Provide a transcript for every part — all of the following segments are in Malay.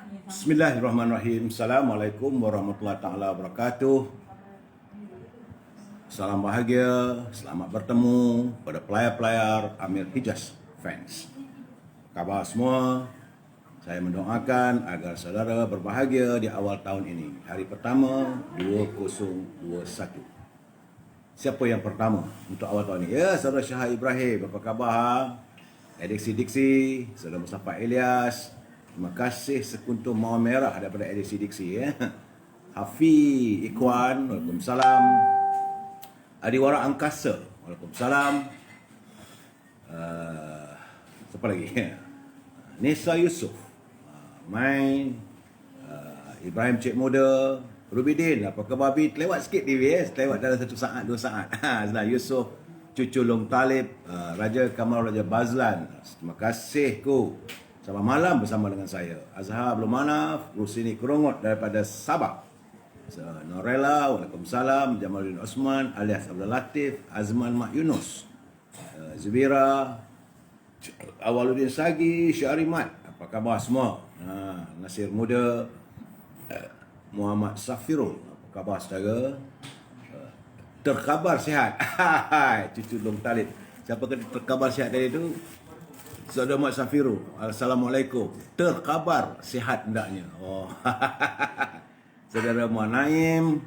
Bismillahirrahmanirrahim. Assalamualaikum warahmatullahi taala wabarakatuh. Salam bahagia, selamat bertemu pada player-player Amir Hijaz fans. Khabar semua? Saya mendoakan agar saudara berbahagia di awal tahun ini. Hari pertama 2021. Siapa yang pertama untuk awal tahun ini? Ya, saudara Syah Ibrahim. Apa khabar? Diksi, saudara Mustafa Ilyas. Terima kasih sekuntum mawar merah daripada edisi Diksi ya. Hafiz Ikhwan, Waalaikumsalam. Adiwara Angkasa, Waalaikumsalam. Siapa lagi? Nisa Yusof, Main, Ibrahim Cik Muda, Rubidin, apa khabar Bi? Lewat sikit TV ya, lewat dalam 1 saat 2 saat. Yusuf, Cucu Long Talib, Raja Kamal Raja Bazlan. Terima kasih ku. Selamat malam bersama dengan saya Azhar Abdul Manaf, Rusini Kerongot daripada Sabah. Norella, Waalaikumsalam. Jamaluddin Osman alias Abdul Latif, Azman Mak Yunus, Zubira, Awaluddin Sagi, Syarimat. Apa khabar semua? Nasir Muda, Muhammad Safirul. Apa khabar saudara? Terkhabar sihat. Cucu Long Talib. Siapa kata terkhabar sihat tadi tu? Saudara Mat Safiru, Assalamualaikum. Terkhabar sihat hendaknya. Oh. Saudara Muhammad Naim,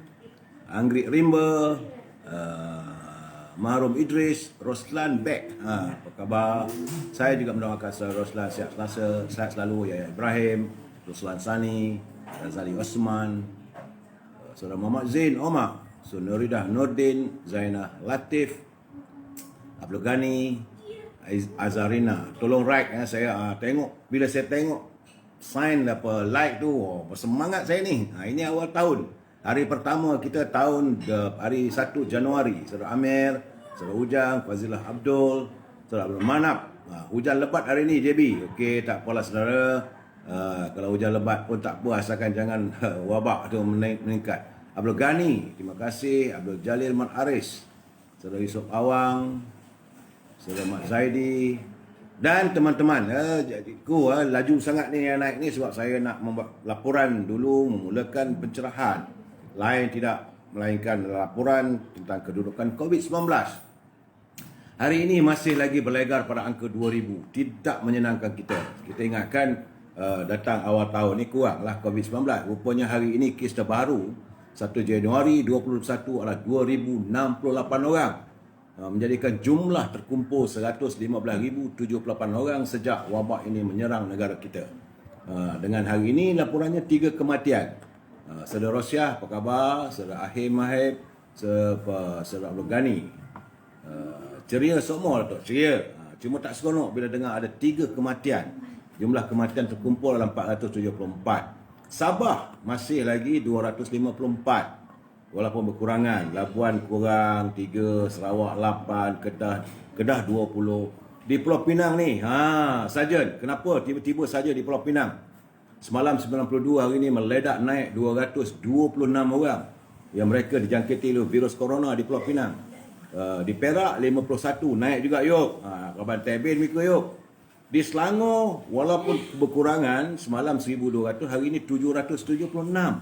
Anggrik Rimba, Mahrum Idris, Roslan Beck. Apa khabar? Saya juga mendoakan saudara Roslan sihat selalu. Yaya Ibrahim, Roslan Sani, Razali Osman, saudara Muhammad Zain Omar, Sunuridah Nordin, Zainah Latif, Abdul Ghani, Azarina. Tolong like saya tengok. Bila saya tengok sign apa like tu, bersemangat saya ni. Ini awal tahun. Hari pertama kita tahun hari 1 Januari. Saudara Amir, Saudara Ujang, Fazilah Abdul, Saudara Abdul Manap. Hujan lebat hari ni JB. Okey, tak apalah saudara. Kalau hujan lebat pun tak apa, asalkan jangan wabak tu meningkat. Abdul Ghani, terima kasih. Abdul Jalil Mat Aris, Saudara Yusuf Awang, Saudara Mat Zaidi dan teman-teman. Jadi laju sangat ni yang naik ni sebab saya nak membuat laporan dulu, memulakan pencerahan. Lain tidak melainkan laporan tentang kedudukan COVID-19. Hari ini masih lagi berlegar pada angka 2000. Tidak menyenangkan kita. Kita ingatkan datang awal tahun ni kuranglah COVID-19. Rupanya hari ini kes terbaru 1 Januari 2021 adalah 2068 orang. Menjadikan jumlah terkumpul 115,078 orang sejak wabak ini menyerang negara kita. Dengan hari ini laporannya 3 kematian. Saudara Rosyah, apa khabar? Saudara Ahim Mahib, Saudara Abdul Ghani. Ceria semua lah Tok, ceria. Cuma tak seronok bila dengar ada 3 kematian. Jumlah kematian terkumpul dalam 474. Sabah masih lagi 254. Walaupun berkurangan, Labuan kurang 3, Sarawak 8, Kedah 20. Di Pulau Pinang ni, Sarjan, kenapa tiba-tiba saja di Pulau Pinang? Semalam 92, hari ni meledak naik 226 orang yang mereka dijangkiti oleh virus corona di Pulau Pinang. Di Perak 51, naik juga yuk. Kaban Tebin mikir yuk. Di Selangor walaupun berkurangan, semalam 1200, hari ini 776.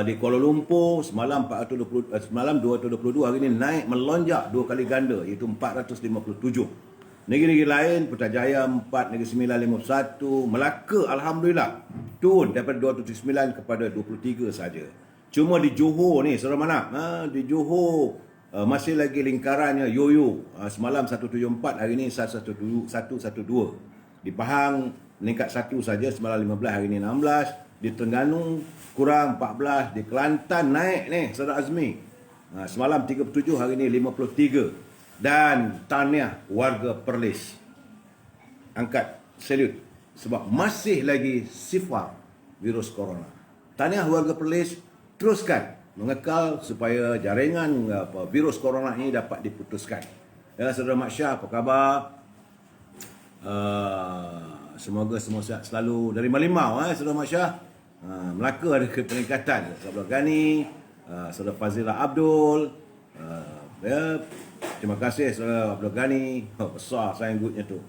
Di Kuala Lumpur semalam 222, hari ini naik melonjak 2 kali ganda iaitu 457. Negeri-negeri lain Putrajaya 4, Negeri Sembilan 51, Melaka alhamdulillah turun daripada 209 kepada 23 saja. Cuma di Johor ni saudara mana? Di Johor masih lagi lingkarannya yoyo. Semalam 174, hari ini 112. Di Pahang meningkat 1 saja, semalam 15, hari ini 16. Di Terengganu kurang 14. Di Kelantan naik ni saudara Azmi. Semalam 37, hari ini 53. Dan tahniah warga Perlis. Angkat salute sebab masih lagi sifar virus corona. Tahniah warga Perlis, teruskan mengekal supaya jaringan virus corona ini dapat diputuskan. Ya saudara Mat Syah, apa khabar? Semoga semua sihat selalu. Dari Malimau saudara Mat Syah. Melaka ada peningkatan. Saudara Ghani, saudara Fazilah Abdul. Terima kasih saudara Abdul Ghani. Besar sayang goodnya tu.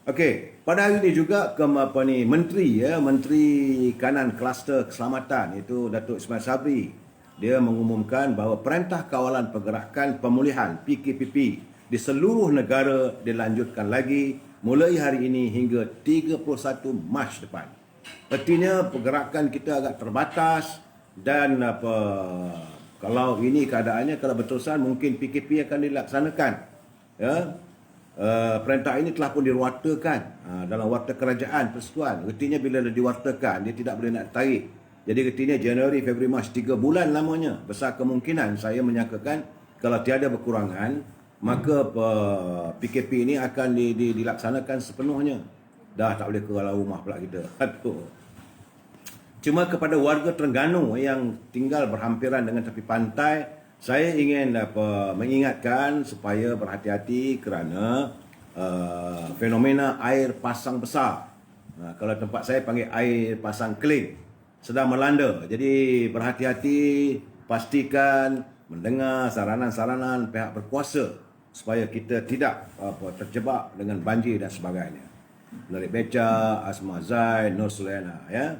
Okey, pada hari ini juga Menteri Kanan Kluster Keselamatan iaitu Datuk Ismail Sabri, dia mengumumkan bahawa Perintah Kawalan Pergerakan Pemulihan PKPP di seluruh negara dilanjutkan lagi mulai hari ini hingga 31 Mac depan. Artinya pergerakan kita agak terbatas dan kalau ini keadaannya, kalau berterusan mungkin PKP akan dilaksanakan. Ya. Perintah ini telah pun diwartakan dalam warta kerajaan persekutuan. Artinya bila dah diwartakan, dia tidak boleh nak tarik. Jadi artinya Januari, Februari, Mac 3 bulan lamanya. Besar kemungkinan saya menyangkakan kalau tiada berkurangan, maka PKP ini akan dilaksanakan sepenuhnya. Dah tak boleh keluar rumah pula kita. Aduh. Cuma kepada warga Terengganu yang tinggal berhampiran dengan tepi pantai, saya ingin mengingatkan supaya berhati-hati kerana fenomena air pasang besar. Kalau tempat saya panggil air pasang keling sedang melanda. Jadi berhati-hati, pastikan mendengar saranan-saranan pihak berkuasa supaya kita tidak terjebak dengan banjir dan sebagainya. Menarik Beca, Asma Zain, Nur Sulaiana, ya.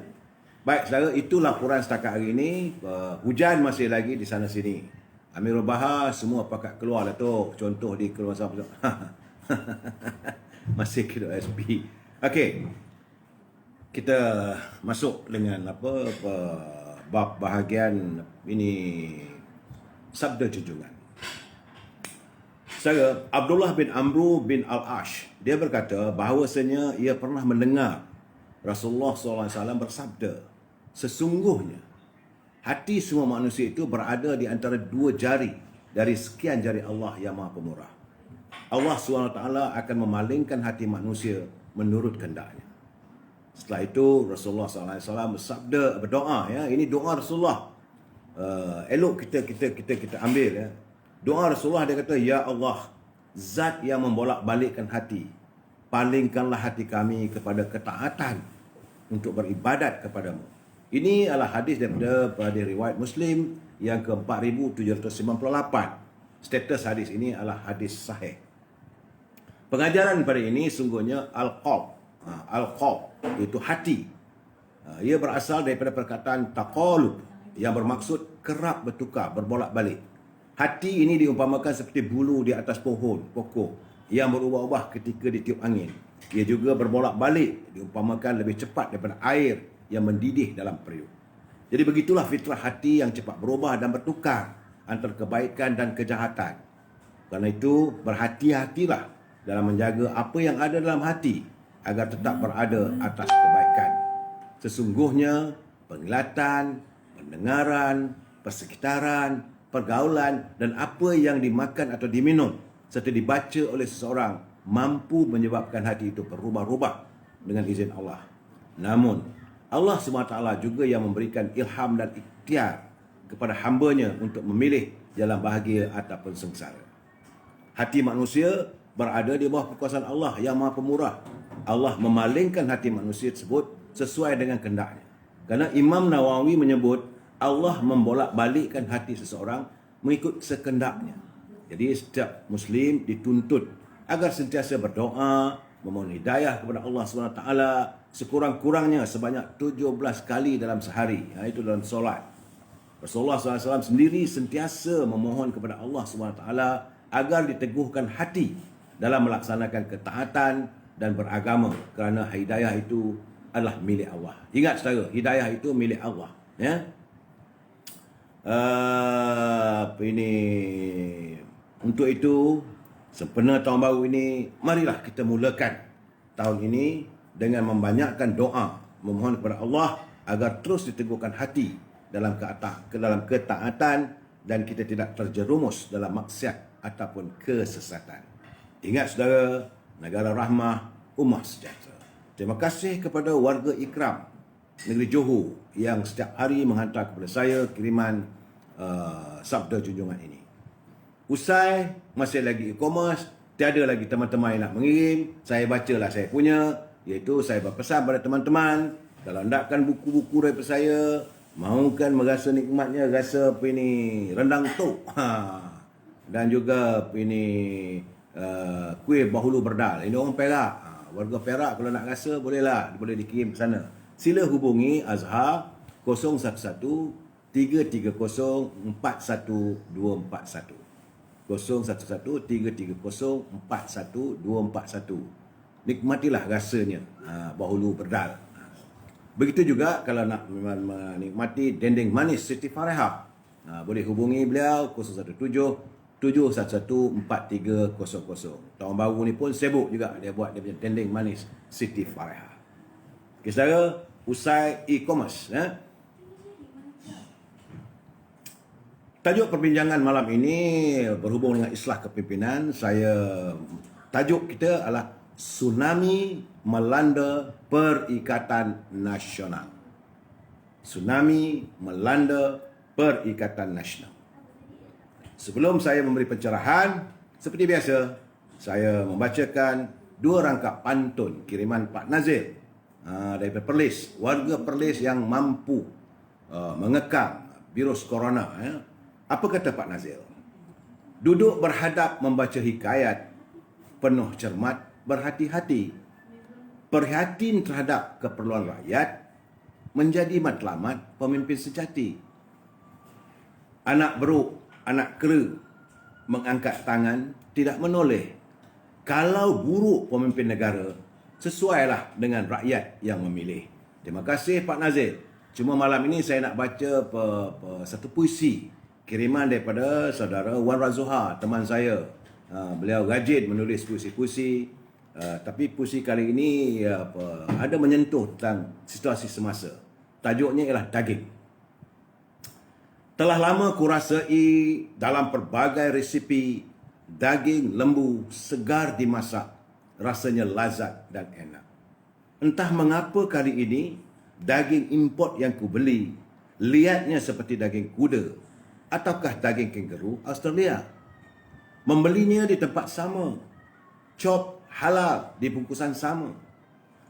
Baik, saudara, itu laporan setakat hari ini. Hujan masih lagi di sana sini. Amirul Bahar semua pakat keluar lah tu. Contoh di keluar sama masih kira SP. Okey. Kita masuk dengan bab bahagian ini sabda junjungan. Saya Abdullah bin Amru bin Al-Ash, dia berkata bahawasanya ia pernah mendengar Rasulullah SAW bersabda, sesungguhnya hati semua manusia itu berada di antara dua jari dari sekian jari Allah yang Maha Pemurah. Allah SWT akan memalingkan hati manusia menurut kehendaknya. Setelah itu Rasulullah SAW bersabda, berdoa, ya. Ini doa Rasulullah. Elok kita ambil, ya. Doa Rasulullah, dia kata, ya Allah, Zat yang membolak-balikkan hati, palingkanlah hati kami kepada ketaatan untuk beribadat kepadamu. Ini adalah hadis daripada riwayat Muslim yang ke-4798. Status hadis ini adalah hadis sahih. Pengajaran pada ini sungguhnya al-qalb. Al-qalb itu hati. Ia berasal daripada perkataan taqalub yang bermaksud kerap bertukar, berbolak-balik. Hati ini diumpamakan seperti bulu di atas pokok yang berubah-ubah ketika ditiup angin. Ia juga berbolak-balik, diumpamakan lebih cepat daripada air yang mendidih dalam periuk. Jadi begitulah fitrah hati yang cepat berubah dan bertukar antara kebaikan dan kejahatan. Karena itu berhati-hatilah dalam menjaga apa yang ada dalam hati agar tetap berada atas kebaikan. Sesungguhnya penglihatan, pendengaran, persekitaran, pergaulan dan apa yang dimakan atau diminum serta dibaca oleh seseorang mampu menyebabkan hati itu berubah-ubah dengan izin Allah. Namun Allah SWT juga yang memberikan ilham dan ikhtiar kepada hambanya untuk memilih jalan bahagia ataupun sengsara. Hati manusia berada di bawah kekuasaan Allah yang Maha Pemurah. Allah memalingkan hati manusia tersebut sesuai dengan kehendaknya. Kerana Imam Nawawi menyebut Allah membolak-balikkan hati seseorang mengikut sekehendaknya. Jadi setiap Muslim dituntut agar sentiasa berdoa, memohon hidayah kepada Allah SWT sekurang-kurangnya sebanyak 17 kali dalam sehari. Itu dalam solat. Rasulullah SAW sendiri sentiasa memohon kepada Allah SWT agar diteguhkan hati dalam melaksanakan ketaatan dan beragama kerana hidayah itu adalah milik Allah. Ingat saudara, hidayah itu milik Allah. Ya. Untuk itu, sempena tahun baru ini, marilah kita mulakan tahun ini dengan membanyakkan doa, memohon kepada Allah agar terus diteguhkan hati dalam ketaatan dan kita tidak terjerumus dalam maksiat ataupun kesesatan. Ingat saudara, negara rahmah, ummah sejahtera. Terima kasih kepada warga Ikram negeri Johor yang setiap hari menghantar kepada saya kiriman sabda junjungan ini. Usai masih lagi e-commerce, tiada lagi teman-teman yang nak mengirim, saya bacalah saya punya, iaitu saya berpesan pada teman-teman, kalau hendakkan buku-buku daripada saya, mahukan merasa nikmatnya rasa rendang tok, dan juga kuih bahulu berdal. Ini orang Perak, Warga Perak kalau nak rasa bolehlah, boleh dikirim ke sana. Sila hubungi Azhar 011 330 41241. 011 330 41241. Nikmatilah rasanya Bahulu Berdal. Begitu juga kalau nak menikmati dendeng manis Siti Farehah, boleh hubungi beliau 017 711 4300. Tahun baru ni pun sibuk juga dia buat dia punya dendeng manis Siti Farehah. Okay, saudara, usai e-commerce. Tajuk perbincangan malam ini berhubung dengan islah kepimpinan. Tajuk kita adalah Tsunami Melanda Perikatan Nasional. Tsunami melanda Perikatan Nasional. Sebelum saya memberi pencerahan, seperti biasa, saya membacakan 2 rangkap pantun kiriman Pak Nazil daripada Perlis, warga Perlis yang mampu mengekang virus corona. Apa kata Pak Nazil? Duduk berhadap membaca hikayat, penuh cermat, berhati-hati. Perhatian terhadap keperluan rakyat menjadi matlamat pemimpin sejati. Anak beruk, anak kera mengangkat tangan, tidak menoleh. Kalau buruk pemimpin negara, sesuailah dengan rakyat yang memilih. Terima kasih Pak Nazil. Cuma malam ini saya nak baca satu puisi kiriman daripada saudara Wan Razuha, teman saya. Beliau rajin menulis puisi-puisi, tapi puisi kali ini ada menyentuh tentang situasi semasa. Tajuknya ialah Daging. Telah lama kurasai dalam pelbagai resipi, daging lembu segar dimasak, rasanya lazat dan enak. Entah mengapa kali ini daging import yang kubeli lihatnya seperti daging kuda ataukah daging kangaroo Australia. Membelinya di tempat sama, chop halal di bungkusan sama.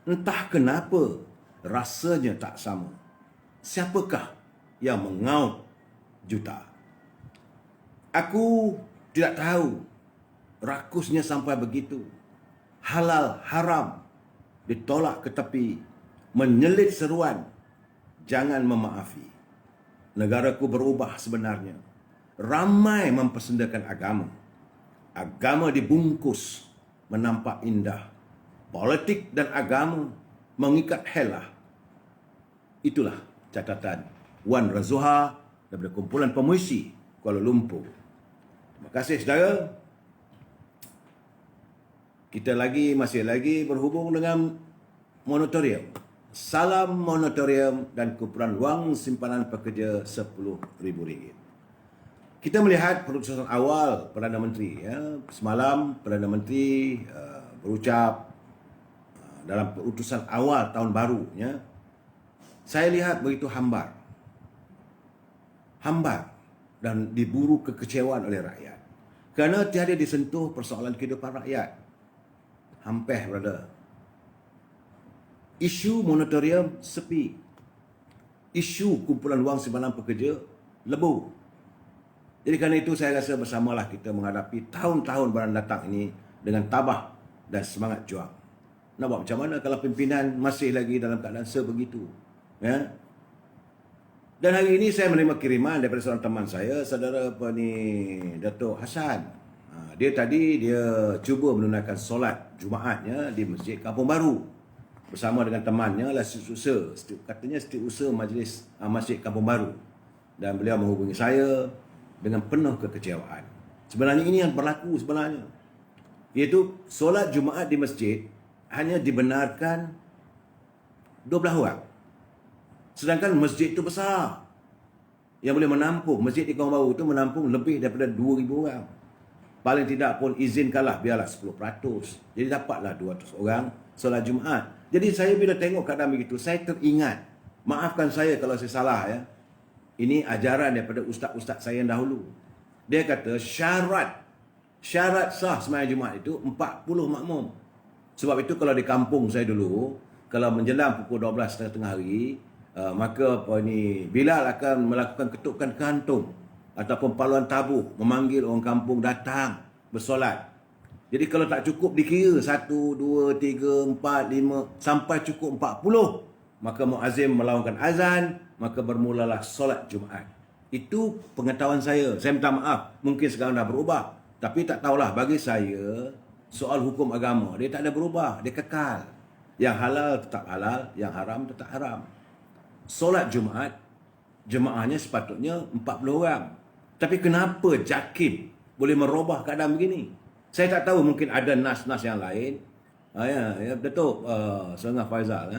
Entah kenapa rasanya tak sama. Siapakah yang mengaut juta? Aku tidak tahu rakusnya sampai begitu. Halal haram ditolak ke tepi, menyelit seruan, jangan memaafi. Negaraku berubah sebenarnya. Ramai mempersendakan agama. Agama dibungkus menampak indah. Politik dan agama mengikat helah. Itulah catatan Wan Razuha daripada kumpulan pemuisi Kuala Lumpur. Terima kasih saudara. Kita masih lagi berhubung dengan moratorium. Salam moratorium dan kumpulan wang simpanan pekerja RM10,000. Kita melihat perutusan awal Perdana Menteri. Semalam Perdana Menteri berucap dalam perutusan awal tahun baru. Saya lihat begitu hambar dan diburu kekecewaan oleh rakyat. Kerana tiada disentuh persoalan kehidupan rakyat. Hampir, brother. Isu moratorium sepi. Isu kumpulan wang simpanan pekerja lebu. Jadi kerana itu saya rasa bersamalah kita menghadapi tahun-tahun barang datang ini dengan tabah dan semangat juang. Nak buat macam mana kalau pimpinan masih lagi dalam keadaan sebegitu? Dan hari ini saya menerima kiriman daripada seorang teman saya, saudara Datuk Hassan. Dia cuba menunaikan solat Jumaatnya di Masjid Kampung Baru bersama dengan temannya lah setiausaha majlis Masjid Kampung Baru, dan beliau menghubungi saya dengan penuh kekecewaan. Sebenarnya ini yang berlaku sebenarnya, iaitu solat Jumaat di masjid hanya dibenarkan 12 orang, sedangkan masjid itu besar yang boleh menampung, masjid di Kampung Baru itu menampung lebih daripada 2,000 orang. Paling tidak pun izinkanlah biarlah 10%, jadi dapatlah 200 orang solat Jumaat. Jadi saya bila tengok keadaan begitu, saya teringat, maafkan saya kalau saya salah ini ajaran daripada ustaz-ustaz saya yang dahulu. Dia kata syarat sah sembahyang Jumaat itu 40 makmum. Sebab itu kalau di kampung saya dulu, kalau menjelang pukul 12 tengah hari, maka Bilal akan melakukan ketukan kantung ataupun paluan tabuh, memanggil orang kampung datang bersolat. Jadi kalau tak cukup dikira 1, 2, 3, 4, 5 sampai cukup 40, maka muazzin melaungkan azan, maka bermulalah solat Jumaat. Itu pengetahuan saya. Saya minta maaf, mungkin sekarang dah berubah. Tapi tak tahulah, bagi saya soal hukum agama dia tak ada berubah, dia kekal. Yang halal tetap halal, yang haram tetap haram. Solat Jumaat, jemaahnya sepatutnya 40 orang. Tapi kenapa JAKIM boleh merubah keadaan begini? Saya tak tahu, mungkin ada nas-nas yang lain. Ya, Datuk Sengah Faizal,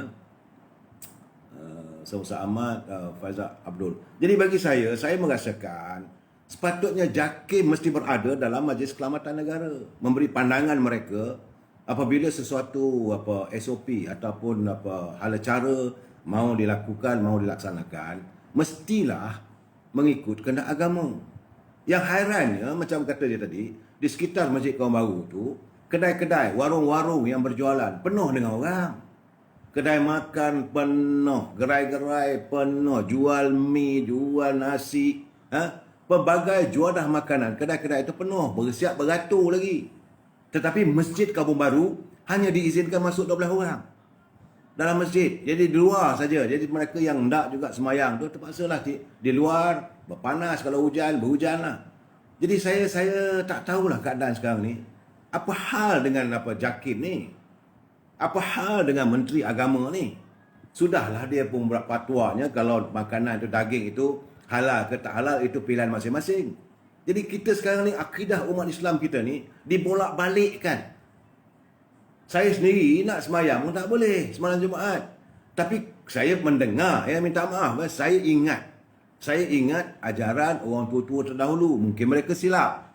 Musa Ahmad, Faizal Abdul. Jadi bagi saya merasakan sepatutnya JAKIM mesti berada dalam Majlis Keselamatan Negara, memberi pandangan mereka apabila sesuatu SOP ataupun hala cara mau dilakukan, mau dilaksanakan, mestilah mengikut kehendak agama. Yang hairannya, macam kata dia tadi, di sekitar Masjid Kaum Baru tu, kedai-kedai, warung-warung yang berjualan penuh dengan orang. Kedai makan penuh, gerai-gerai penuh, jual mi, jual nasi, pelbagai juadah makanan, kedai-kedai itu penuh, bersiap beratur lagi. Tetapi Masjid Kampung Baru hanya diizinkan masuk 12 orang dalam masjid. Jadi di luar saja. Jadi mereka yang hendak juga semayang tu terpaksalah di luar, berpanas, kalau hujan, berhujan lah. Jadi saya tak tahulah keadaan sekarang ni. Apa hal dengan JAKIM ni? Apa hal dengan Menteri Agama ni? Sudahlah dia pun buat fatwanya kalau makanan itu, daging itu halal ke tak halal, itu pilihan masing-masing. Jadi kita sekarang ni, akidah umat Islam kita ni dibolak-balikkan. Saya sendiri nak semayang pun tak boleh semalam Jumaat. Tapi saya mendengar, minta maaf, saya ingat ajaran orang tua-tua terdahulu. Mungkin mereka silap.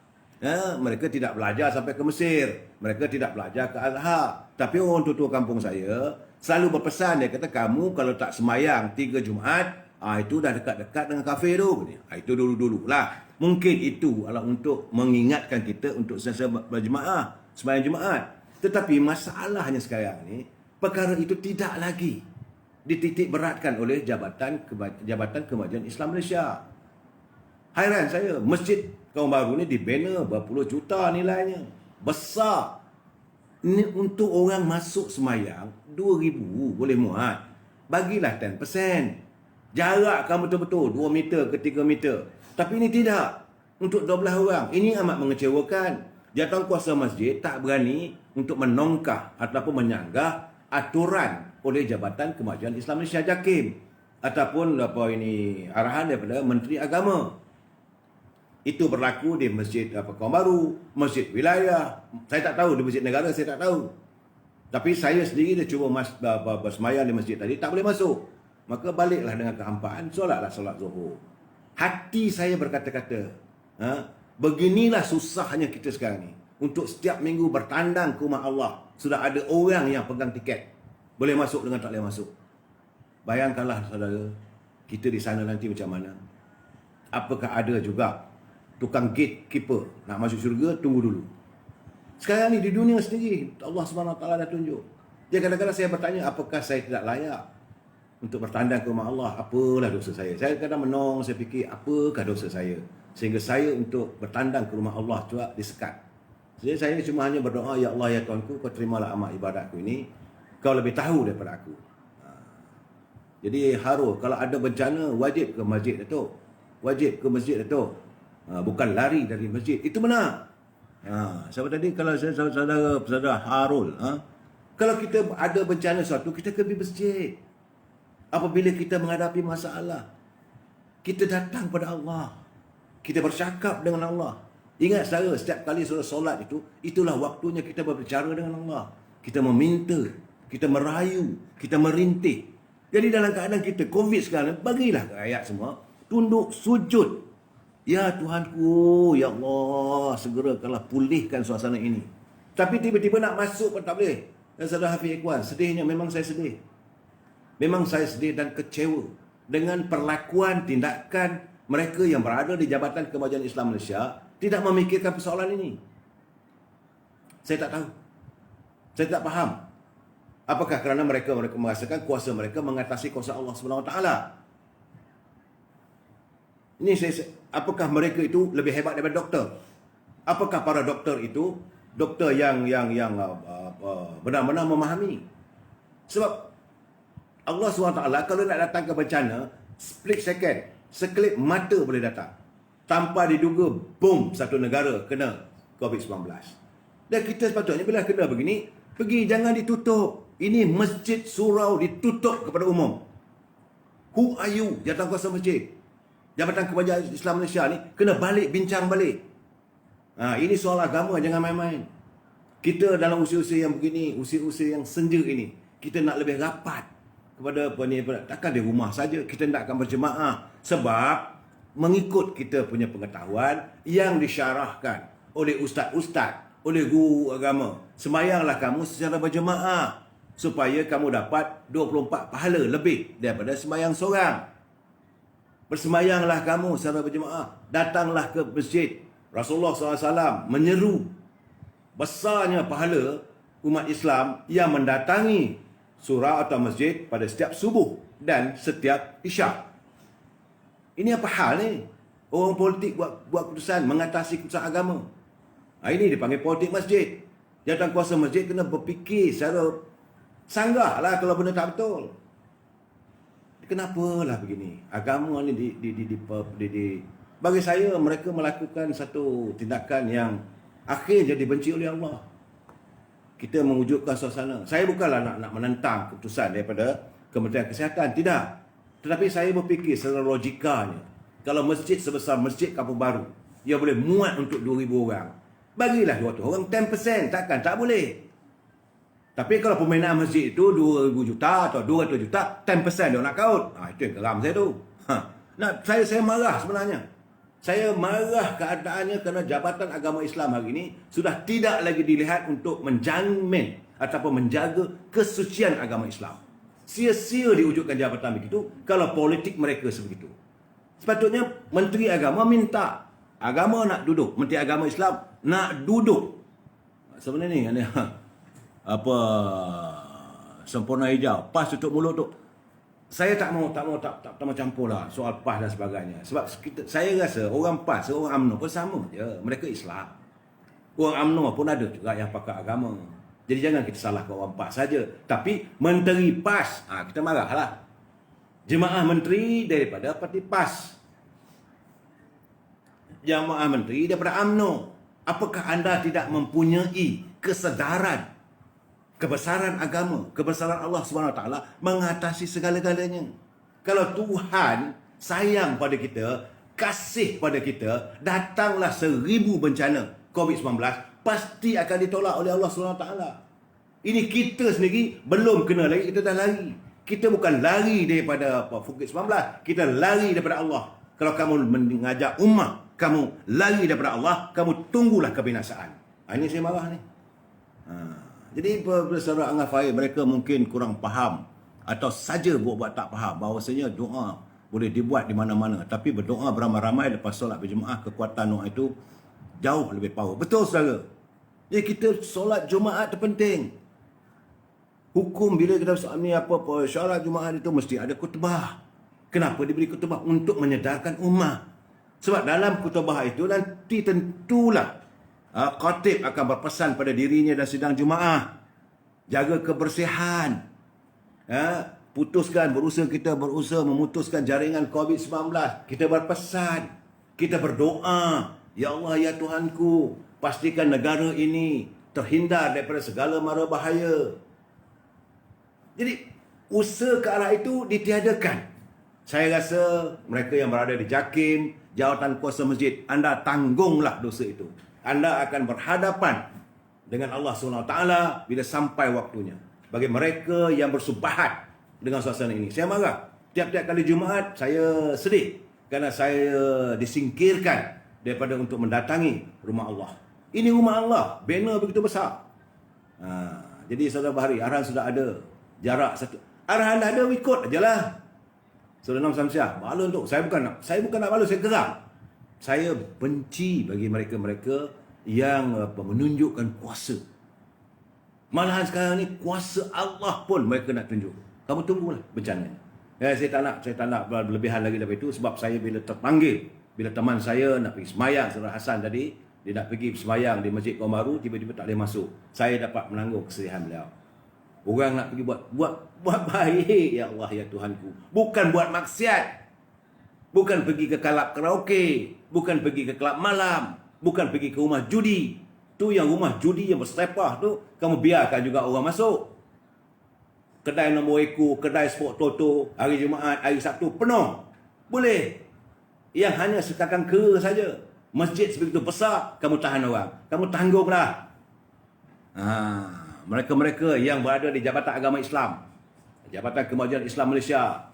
Mereka tidak belajar sampai ke Mesir. Mereka tidak belajar ke Azhar. Tapi orang tua-tua kampung saya selalu berpesan, dia kata, kamu kalau tak semayang 3 Jumaat, itu dah dekat-dekat dengan kafir tu. Itu dulu-dulu lah. Mungkin itu adalah untuk mengingatkan kita untuk sentiasa berjemaah, semayang Jumaat. Tetapi masalahnya sekarang ni, perkara itu tidak lagi dititik beratkan oleh Jabatan Kemajuan Islam Malaysia. Hairan saya, Masjid Kaum Baru ni dibina berpuluh juta nilainya. Besar. Ini untuk orang masuk semayang 2,000 boleh muat. Bagilah 10%. Jarak kan betul-betul 2 meter ke 3 meter. Tapi ini tidak. Untuk 12 orang. Ini amat mengecewakan. Jawatankuasa masjid tak berani untuk menongkah ataupun menyanggah aturan oleh Jabatan Kemajuan Islam Malaysia JAKIM ataupun arahan daripada Menteri Agama. Itu berlaku di Masjid Kaum Baru, Masjid Wilayah. Saya tak tahu di Masjid Negara, saya tak tahu. Tapi saya sendiri dia cuba bersemayang di masjid tadi, tak boleh masuk. Maka baliklah dengan kehampaan, solatlah solat Zuhur. Hati saya berkata-kata, beginilah susahnya kita sekarang ni. Untuk setiap minggu bertandang ke rumah Allah. Sudah ada orang yang pegang tiket. Boleh masuk dengan tak boleh masuk. Bayangkanlah saudara, kita di sana nanti macam mana. Apakah ada juga tukang gatekeeper nak masuk syurga, tunggu dulu. Sekarang ni di dunia sendiri, Allah SWT dah tunjuk. Dia kadang-kadang saya bertanya, apakah saya tidak layak untuk bertandang ke rumah Allah? Apalah dosa saya? Saya kadang menong, saya fikir, apakah dosa saya? Sehingga saya untuk bertandang ke rumah Allah juga disekat. Jadi saya cuma hanya berdoa, ya Allah, ya Tuanku, kau terimalah amal ibadatku ini. Kau lebih tahu daripada aku. Jadi harus, kalau ada bencana, wajib ke masjid Datuk. Wajib ke masjid Datuk. Bukan lari dari masjid. Itu benar. Sebab tadi kalau saudara Harul, kalau kita ada bencana suatu, kita pergi masjid. Apabila kita menghadapi masalah, kita datang pada Allah. Kita bercakap dengan Allah. Ingat saudara, setiap kali saudara solat itu, itulah waktunya kita berbicara dengan Allah. Kita meminta, kita merayu, kita merintih. Jadi dalam keadaan kita COVID sekarang, bagilah ayat semua, tunduk sujud. Ya Tuhanku, ya Allah, segerakanlah pulihkan suasana ini. Tapi tiba-tiba nak masuk pun tak boleh. Dan saudara Hafiz Ikhwan, sedihnya memang saya sedih. Memang saya sedih dan kecewa dengan perlakuan tindakan mereka yang berada di Jabatan Kemajuan Islam Malaysia tidak memikirkan persoalan ini. Saya tak tahu. Saya tak faham. Apakah kerana mereka merasakan kuasa mereka mengatasi kuasa Allah SWT? Ini apakah mereka itu lebih hebat daripada doktor? Apakah para doktor itu doktor yang benar-benar memahami. Sebab Allah SWT kalau nak datangkan bencana, split second, sekelip mata boleh datang. Tanpa diduga, boom, satu negara kena COVID-19. Dan kita sepatutnya bila kena begini, pergi jangan ditutup. Ini masjid surau ditutup kepada umum. Who are you? Jawatankuasa masjid. Jabatan Kerajaan Islam Malaysia ni kena balik bincang balik. Ini soal agama, jangan main-main. Kita dalam usia-usia yang begini, usia-usia yang senja ini, kita nak lebih rapat kepada takkan di rumah saja. Kita nak akan berjemaah sebab mengikut kita punya pengetahuan yang disyarahkan oleh ustaz-ustaz, oleh guru agama. Sembayanglah kamu secara berjemaah supaya kamu dapat 24 pahala lebih daripada sembayang seorang. Bersembayanglah kamu secara berjemaah. Datanglah ke masjid. Rasulullah SAW menyeru besarnya pahala umat Islam yang mendatangi surau atau masjid pada setiap subuh dan setiap isyak. Ini apa hal ni? Orang politik buat keputusan mengatasi keputusan agama. Ini dipanggil politik masjid. Jawatankuasa masjid kena berfikir secara sanggah lah kalau benda tak betul. Kenapalah begini? Agama ni bagi saya mereka melakukan satu tindakan yang akhirnya dibenci oleh Allah. Kita mewujudkan suasana. Saya bukanlah nak menentang keputusan daripada Kementerian Kesihatan, tidak. Tetapi saya berfikir secara logikanya. Kalau masjid sebesar Masjid Kampung Baru, ia boleh muat untuk 2,000 orang. Bagilah 200 orang 10%, takkan tak boleh. Tapi kalau pembinaan masjid itu 2,000 juta atau 200 juta, 10% dia nak kaut. Itu yang geram saya tu. Saya marah sebenarnya. Saya marah keadaannya kerana Jabatan Agama Islam hari ini sudah tidak lagi dilihat untuk menjamin ataupun menjaga kesucian agama Islam. Sia-sia diwujudkan jabatan begitu kalau politik mereka sebegitu. Sepatutnya Menteri Agama minta agama nak duduk, Menteri Agama Islam nak duduk. Sebenarnya ni ada sempurna hijau, PAS tutup mulut tu. Saya tak mau campurlah soal PAS dan sebagainya. Sebab saya rasa orang PAS, orang UMNO pun sama je. Mereka Islam. Orang UMNO pun ada juga yang pakar agama. Jadi jangan kita salahkan orang PAS saja. Tapi menteri PAS, kita marahlah. Jemaah menteri daripada parti PAS. Jemaah menteri daripada UMNO. Apakah anda tidak mempunyai kesedaran kebesaran agama, kebesaran Allah SWT mengatasi segala-galanya? Kalau Tuhan sayang pada kita, kasih pada kita, datanglah 1,000 bencana COVID-19, pasti akan ditolak oleh Allah SWT. Ini kita sendiri belum kena lagi, kita dah lari. Kita bukan lari daripada COVID-19, kita lari daripada Allah. Kalau kamu mengajak ummah, kamu lari daripada Allah, kamu tunggulah kebinasaan. Ini saya marah ni. Jadi saudara Angah Fahir, mereka mungkin kurang faham atau saja buat tak faham bahawasanya doa boleh dibuat di mana-mana. Tapi berdoa beramai-ramai lepas solat berjemaah, kekuatan doa itu jauh lebih power. Betul saudara? Jadi kita solat Jumaat itu penting. Hukum bila kita ni syarat Jumaat itu mesti ada khutbah. Kenapa diberi khutbah? Untuk menyedarkan ummah. Sebab dalam khutbah itu nanti tentulah khatib akan berpesan pada dirinya dan sidang Jumaat. Jaga kebersihan. Berusaha memutuskan jaringan COVID-19. Kita berpesan. Kita berdoa. Ya Allah, ya Tuhanku, pastikan negara ini terhindar daripada segala mara bahaya. Jadi, usaha ke arah itu ditiadakan. Saya rasa mereka yang berada di JAKIM, Jawatankuasa Masjid, anda tanggunglah dosa itu. Anda akan berhadapan dengan Allah SWT bila sampai waktunya. Bagi mereka yang bersubahat dengan suasana ini, saya marah. Tiap-tiap kali Jumaat, saya sedih kerana saya disingkirkan daripada untuk mendatangi rumah Allah. Ini rumah Allah, banner begitu besar. Jadi saudara Bahari, arahan sudah ada. Jarak satu. Arahan dah ada, ikut ajalah. Saudara Nam Samsiah, malu untuk. Saya bukan nak malu, saya geram. Saya benci bagi mereka-mereka yang menunjukkan kuasa. Malahan sekarang ni kuasa Allah pun mereka nak tunjuk. Kamu tunggulah bencana. Saya tak nak berlebihan lagi daripada itu sebab saya bila terpanggil, bila teman saya nak pergi semayang, Saudara Hasan tadi, Dia nak pergi sembahyang di Masjid Kaum Baru, tiba-tiba tak boleh masuk. Saya dapat menanggung kesedihan beliau. Orang nak pergi buat baik, ya Allah ya Tuhanku. Bukan buat maksiat. Bukan pergi ke kelab karaoke, bukan pergi ke kelab malam, bukan pergi ke rumah judi. Tu yang rumah judi yang bersepah tu, kamu biarkan juga orang masuk. Kedai nombor ekor, kedai sport toto, hari Jumaat, hari Sabtu penuh. Boleh. Yang hanya sekadang kera saja. Masjid sebegitu besar, kamu tahan orang. Kamu tanggunglah. Mereka-mereka yang berada di Jabatan Agama Islam, Jabatan Kemajuan Islam Malaysia,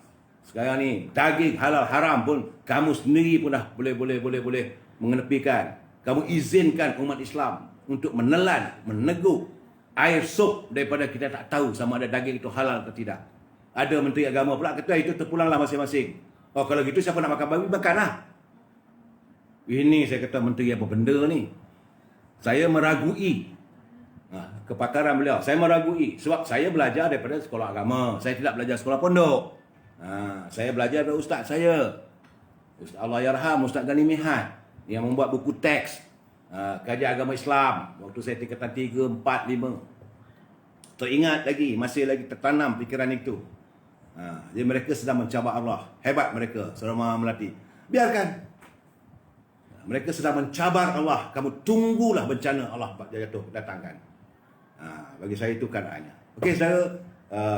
sekarang ni daging halal haram pun kamu sendiri pun dah boleh mengenepikan. Kamu izinkan umat Islam untuk menelan, meneguk air sup daripada kita tak tahu sama ada daging itu halal atau tidak. Ada Menteri Agama pula kata itu terpulanglah masing-masing. Oh, kalau gitu siapa nak makan babi, makanlah. Ini saya kata menteri apa benda ni. Saya meragui kepakaran beliau. Saya meragui sebab saya belajar daripada sekolah agama. Saya tidak belajar sekolah pondok. Saya belajar dari ustaz saya, Ustaz Allahyarham, Ustaz Ghani Mihat, yang membuat buku teks kajian agama Islam waktu saya tingkatan 3, 4, 5. Teringat lagi, masih lagi tertanam fikiran itu. Jadi mereka sedang mencabar Allah. Hebat mereka, Saudara Melati. Biarkan. Mereka sedang mencabar Allah. Kamu tunggulah bencana Allah jatuh datangkan. Bagi saya itu keadaannya. Okey, saudara,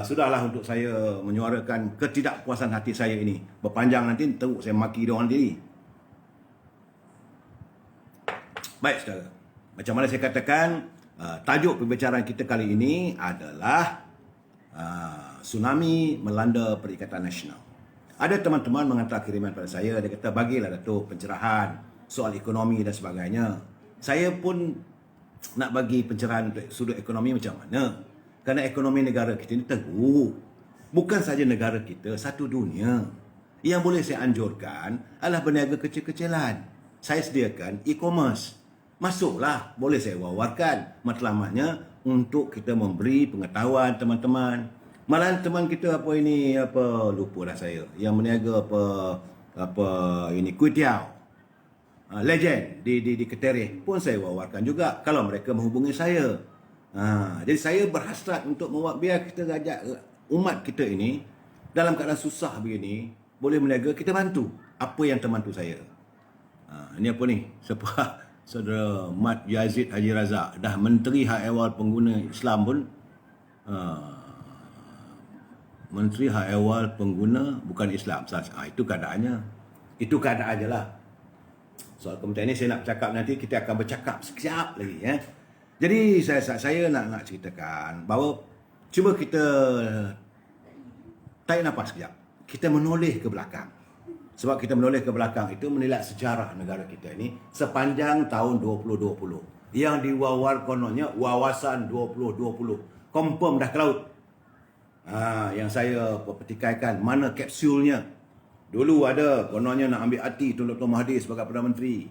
sudahlah untuk saya menyuarakan ketidakpuasan hati saya ini. Berpanjang nanti teruk saya maki dia orang diri. Baik, saudara. Macam mana saya katakan, tajuk pembicaraan kita kali ini adalah tsunami melanda Perikatan Nasional. Ada teman-teman menghantar kiriman pada saya, dia kata bagilah Datuk pencerahan soal ekonomi dan sebagainya. Saya pun nak bagi pencerahan sudut ekonomi macam mana. Kerana ekonomi negara kita ini teruk. Bukan saja negara kita, satu dunia. Yang boleh saya anjurkan adalah berniaga kecil-kecilan. Saya sediakan e-commerce. Masuklah, boleh saya wawarkan matlamatnya untuk kita memberi pengetahuan teman-teman. Malahan teman kita lupa dah saya, yang berniaga ini kuih tiaw. Legend di Ketereh pun saya wawarkan juga kalau mereka menghubungi saya. Jadi saya berhasrat untuk biar kita ajak umat kita ini dalam keadaan susah begini boleh berniaga, kita bantu. Apa yang terbantu saya? Ini apa ni? Saudara Mat Yazid Haji Razak dah Menteri Hak Ehwal Pengguna Islam pun Menteri Hak Ehwal Pengguna bukan Islam. Itu keadaannya. Itu keadaannya lah. Soal kementerian ini saya nak bercakap nanti, kita akan bercakap sekejap lagi ya. Jadi saya nak ceritakan bahawa cuba kita tarik nafas sekejap. Kita menoleh ke belakang. Sebab kita menoleh ke belakang itu menilik sejarah negara kita ini sepanjang tahun 2020. Yang diwawar kononnya wawasan 2020. Confirm dah ke laut. Yang saya petikaikan mana kapsulnya. Dulu ada kononnya nak ambil hati Tun Dr. Mahathir sebagai Perdana Menteri.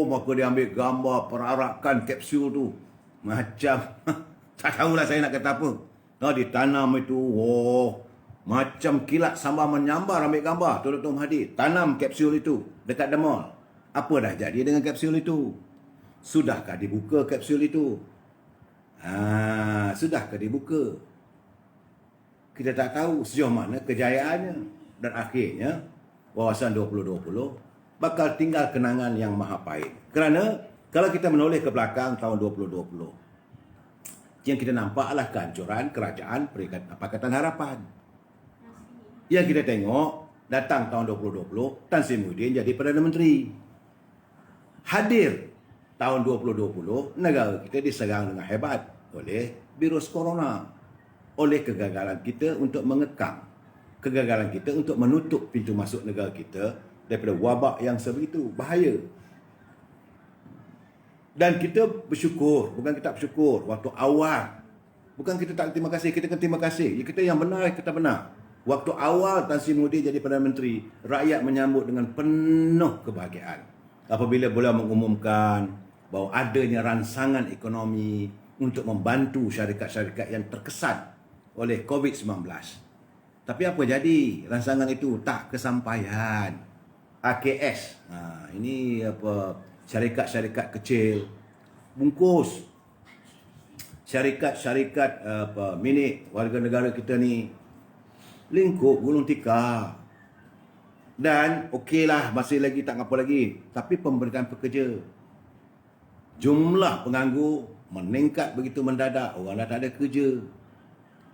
Maka dia ambil gambar perarakan kapsul tu. Macam tak tahulah saya nak kata apa. Ditanam itu. Macam kilat sambar menyambar ambil gambar Tun Dr. Mahathir. Tanam kapsul itu dekat The Mall. Apa dah jadi dengan kapsul itu? Sudahkah dibuka kapsul itu? Sudahkah dibuka? Kita tak tahu sejauh mana kejayaannya. Dan akhirnya, wawasan 2020 bakal tinggal kenangan yang maha pahit. Kerana, kalau kita menoleh ke belakang tahun 2020, yang kita nampak adalah kehancuran kerajaan Pakatan Harapan. Yang kita tengok, datang tahun 2020, Tan Sri Muhyiddin jadi Perdana Menteri. Hadir tahun 2020, negara kita diserang dengan hebat oleh virus corona. Oleh kegagalan kita untuk mengekang, kegagalan kita untuk menutup pintu masuk negara kita daripada wabak yang sebegitu bahaya. Dan kita bersyukur, bukan kita bersyukur waktu awal. Bukan kita tak terima kasih, kita kena terima kasih. Kita yang benar, kita benar. Waktu awal Tan Sri Muhyiddin jadi Perdana Menteri, rakyat menyambut dengan penuh kebahagiaan. Apabila beliau mengumumkan bahawa adanya ransangan ekonomi untuk membantu syarikat-syarikat yang terkesan oleh COVID-19. Tapi apa jadi? Ransangan itu tak kesampaian. AKS. Ini syarikat-syarikat kecil, bungkus syarikat-syarikat milik warga negara kita ni lingkup gulung tikar. Dan okeylah, masih lagi tak apa lagi, tapi pemberitaan pekerja, jumlah penganggur meningkat begitu mendadak. Orang dah tak ada kerja.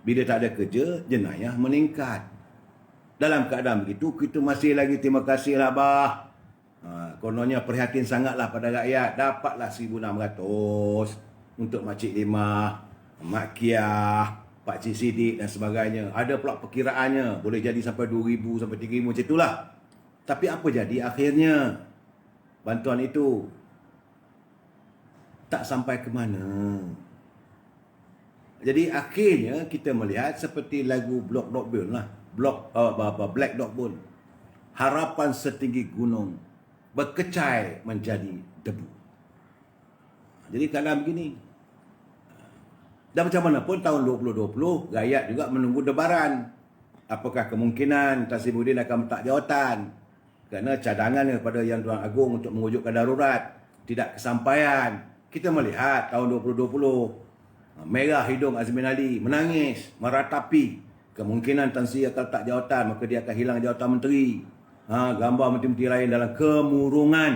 Bila tak ada kerja, jenayah meningkat. Dalam keadaan begitu, kita masih lagi terima kasihlah bah. Kononnya prihatin sangatlah pada rakyat. Dapatlah 1,600 untuk Makcik Limah, Mak Kiah, Pak Cik Sidik dan sebagainya. Ada pula perkiraannya boleh jadi sampai 2,000 sampai 3,000 macam itulah. Tapi apa jadi akhirnya? Bantuan itu tak sampai ke mana. Jadi akhirnya kita melihat seperti lagu Black Dog Bone lah. Black Dog Bone. Harapan setinggi gunung berkecai menjadi debu. Jadi keadaan begini. Dan macam mana pun tahun 2020 rakyat juga menunggu debaran. Apakah kemungkinan Tan Sri Muhyiddin akan letak jawatan? Kerana cadangan kepada Yang Tuan Agong untuk mewujudkan darurat tidak kesampaian. Kita melihat tahun 2020 merah hidung Azmin Ali, menangis, meratapi kemungkinan Tan Sri akan letak jawatan, maka dia akan hilang jawatan menteri. Gambar menteri-menteri lain dalam kemurungan.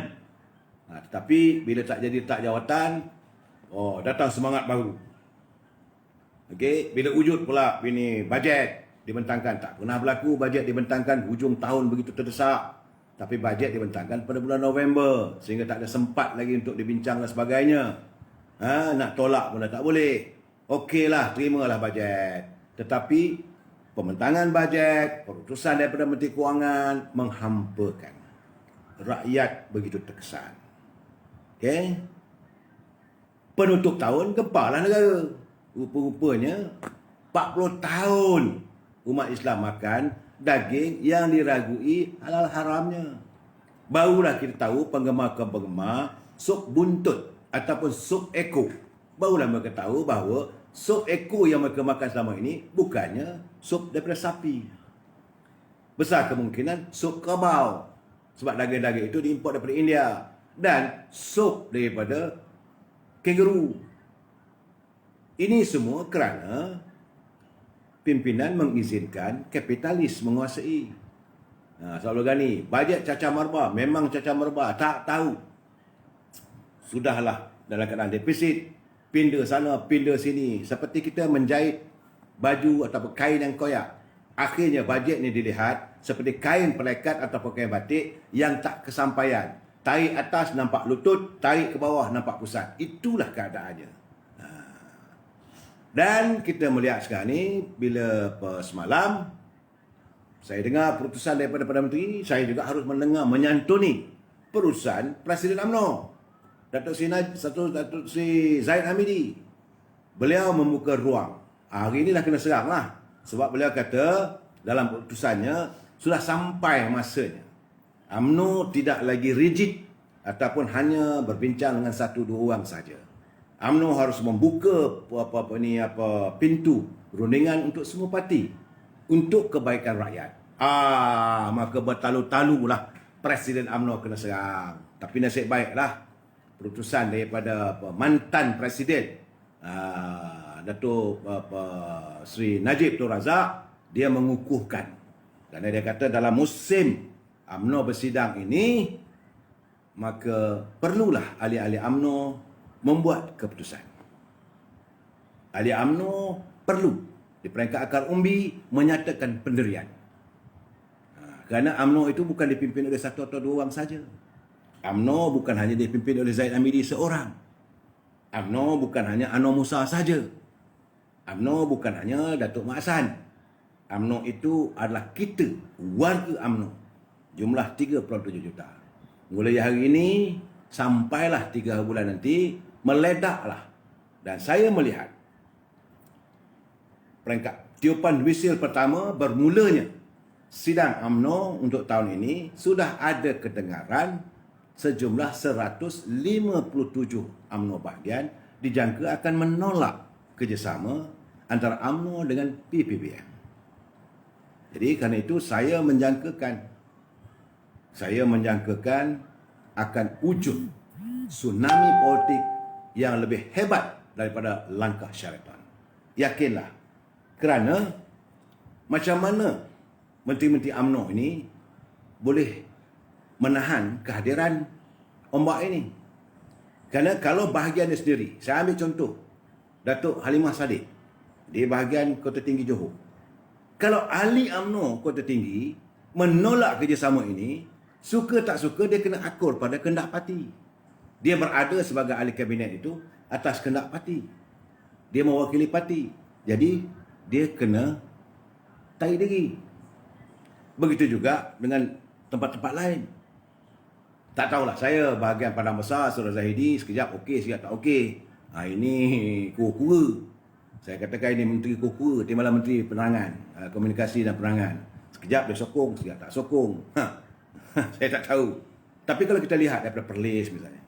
Tetapi bila tak jadi letak jawatan, datang semangat baru. Okey, bila wujud pula ini bajet dibentangkan, tak pernah berlaku bajet dibentangkan hujung tahun begitu terdesak. Tapi bajet dibentangkan pada bulan November sehingga tak ada sempat lagi untuk dibincang dan sebagainya. Nak tolak pun dah tak boleh. Okeylah, terimalah bajet. Tetapi pembentangan bajet, keputusan daripada Menteri Kewangan menghampakan. Rakyat begitu terkesan. Okey. Penutup tahun gempalah negara. Rupa-rupanya 40 tahun umat Islam makan daging yang diragui halal haramnya. Barulah kita tahu penggemar-penggemar sup buntut ataupun sup ekor. Barulah mereka tahu bahawa sup ekor yang mereka makan selama ini bukannya sup daripada sapi. Besar kemungkinan sup kerbau. Sebab daging-daging itu diimport daripada India. Dan sup daripada kangaroo. Ini semua kerana pimpinan mengizinkan kapitalis menguasai. Soal Gani, bajet cacah marba, memang cacah marba, tak tahu. Sudahlah dalam keadaan defisit, pindah sana, pindah sini. Seperti kita menjahit baju atau kain yang koyak. Akhirnya bajet ni dilihat seperti kain pelekat atau kain batik yang tak kesampaian. Tarik atas nampak lutut, tarik ke bawah nampak pusat. Itulah keadaannya. Dan kita melihat sekarang ni, bila semalam saya dengar keputusan daripada Perdana Menteri, saya juga harus mendengar, menyantuni perusahaan Presiden UMNO, Datuk Sri Zahid Hamidi. Beliau membuka ruang. Hari inilah kena serang lah. Sebab beliau kata dalam keputusannya, sudah sampai masanya UMNO tidak lagi rigid ataupun hanya berbincang dengan 1-2 orang saja. UMNO harus membuka pintu rundingan untuk semua parti untuk kebaikan rakyat. Maka bertalu-talulah Presiden UMNO kena serang. Tapi nasib baiklah keputusan daripada mantan Presiden Datuk Sri Najib Tun Razak, dia mengukuhkan. Kerana dia kata dalam musim UMNO bersidang ini, maka perlulah ahli-ahli UMNO membuat keputusan. Ahli UMNO perlu di peringkat akar umbi menyatakan pendirian. Kerana UMNO itu bukan dipimpin oleh 1 atau 2 orang saja. UMNO bukan hanya dipimpin oleh Zahid Hamidi seorang. UMNO bukan hanya Anwar Musa saja. UMNO bukan hanya Datuk Mak Hassan. UMNO itu adalah kita, warga UMNO. Jumlah 3.7 juta. Mulai hari ini sampailah 3 bulan nanti, meledaklah. Dan saya melihat peringkat tiupan wisil pertama bermulanya sidang UMNO untuk tahun ini sudah ada kedengaran sejumlah 157 UMNO bahagian dijangka akan menolak kerjasama antara UMNO dengan PPBM. Jadi kerana itu saya menjangkakan akan wujud tsunami politik yang lebih hebat daripada langkah syaitan. Yakinlah. Kerana macam mana menteri-menteri UMNO ini boleh menahan kehadiran ombak ini. Kerana kalau bahagian dia sendiri, saya ambil contoh Datuk Halimah Sadiq di bahagian Kota Tinggi Johor. Kalau ahli UMNO Kota Tinggi menolak kerjasama ini, suka tak suka dia kena akur pada kehendak parti. Dia berada sebagai ahli kabinet itu atas kehendak parti. Dia mewakili parti. Jadi dia kena tarik diri. Begitu juga dengan tempat-tempat lain. Tak tahulah, saya bahagian Padang Besar, Saudara Zahidi, sekejap okey, sekejap tak okey. Ini kura-kura. Saya katakan ini Menteri Kura-kura, timbalan Menteri Penerangan, Komunikasi dan Penerangan. Sekejap dia sokong, sekejap tak sokong. Saya tak tahu. Tapi kalau kita lihat daripada Perlis misalnya.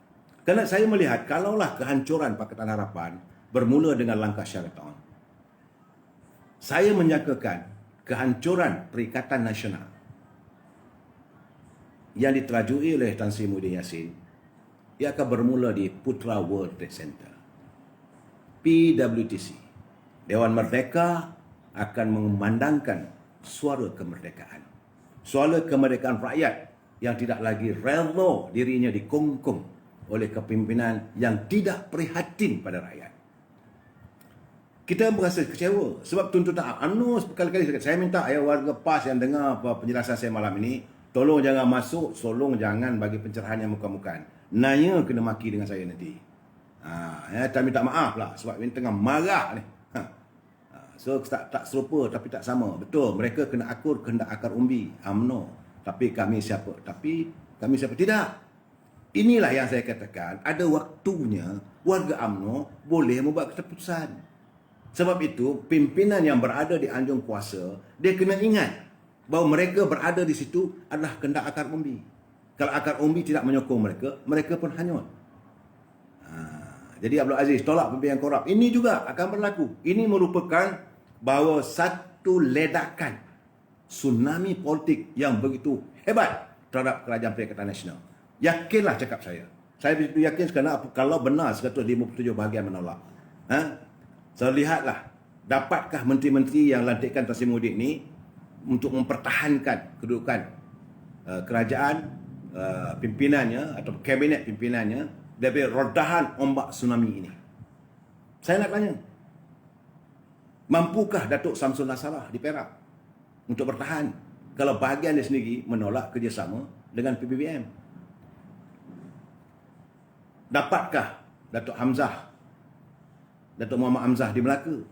Kerana saya melihat, kalaulah kehancuran Pakatan Harapan bermula dengan langkah syaitan, saya menyangkakan kehancuran Perikatan Nasional yang diterajui oleh Tan Sri Muhyiddin Yassin, ia akan bermula di Putra World Trade Center, PWTC. Dewan Merdeka akan mengumandangkan suara kemerdekaan. Suara kemerdekaan rakyat yang tidak lagi rela dirinya dikongkong oleh kepimpinan yang tidak prihatin pada rakyat. Kita berasa kecewa sebab tuntutan UMNO berkali-kali saya minta warga PAS yang dengar penjelasan saya malam ini, tolong jangan masuk, tolong jangan bagi pencerahan yang muka-mukaan. Nanya kena maki dengan saya nanti. Saya minta maaf lah sebab ini tengah marah ni. So tak serupa tapi tak sama. Betul, mereka kena akur kehendak akar umbi UMNO. Tapi kami siapa? Tidak. Inilah yang saya katakan, ada waktunya warga UMNO boleh membuat keputusan. Sebab itu, pimpinan yang berada di anjung kuasa, dia kena ingat bahawa mereka berada di situ adalah kehendak akar umbi. Kalau akar umbi tidak menyokong mereka, mereka pun hanyut. Jadi Abdul Aziz tolak pimpinan korup. Ini juga akan berlaku. Ini merupakan bahawa satu ledakan tsunami politik yang begitu hebat terhadap Kerajaan Perikatan Nasional. Yakinlah cakap saya. Saya begitu yakin kerana kalau benar 157 bahagian menolak. So lihatlah, dapatkah menteri-menteri yang lantikan Tan Sri Muhyiddin ini untuk mempertahankan kedudukan kerajaan, pimpinannya atau kabinet pimpinannya dari rodahan ombak tsunami ini? Saya nak tanya, mampukah Datuk Samsul Nasrallah di Perak untuk bertahan kalau bahagian dia sendiri menolak kerjasama dengan PBBM? Dapatkah Datuk Muhammad Hamzah di Melaka?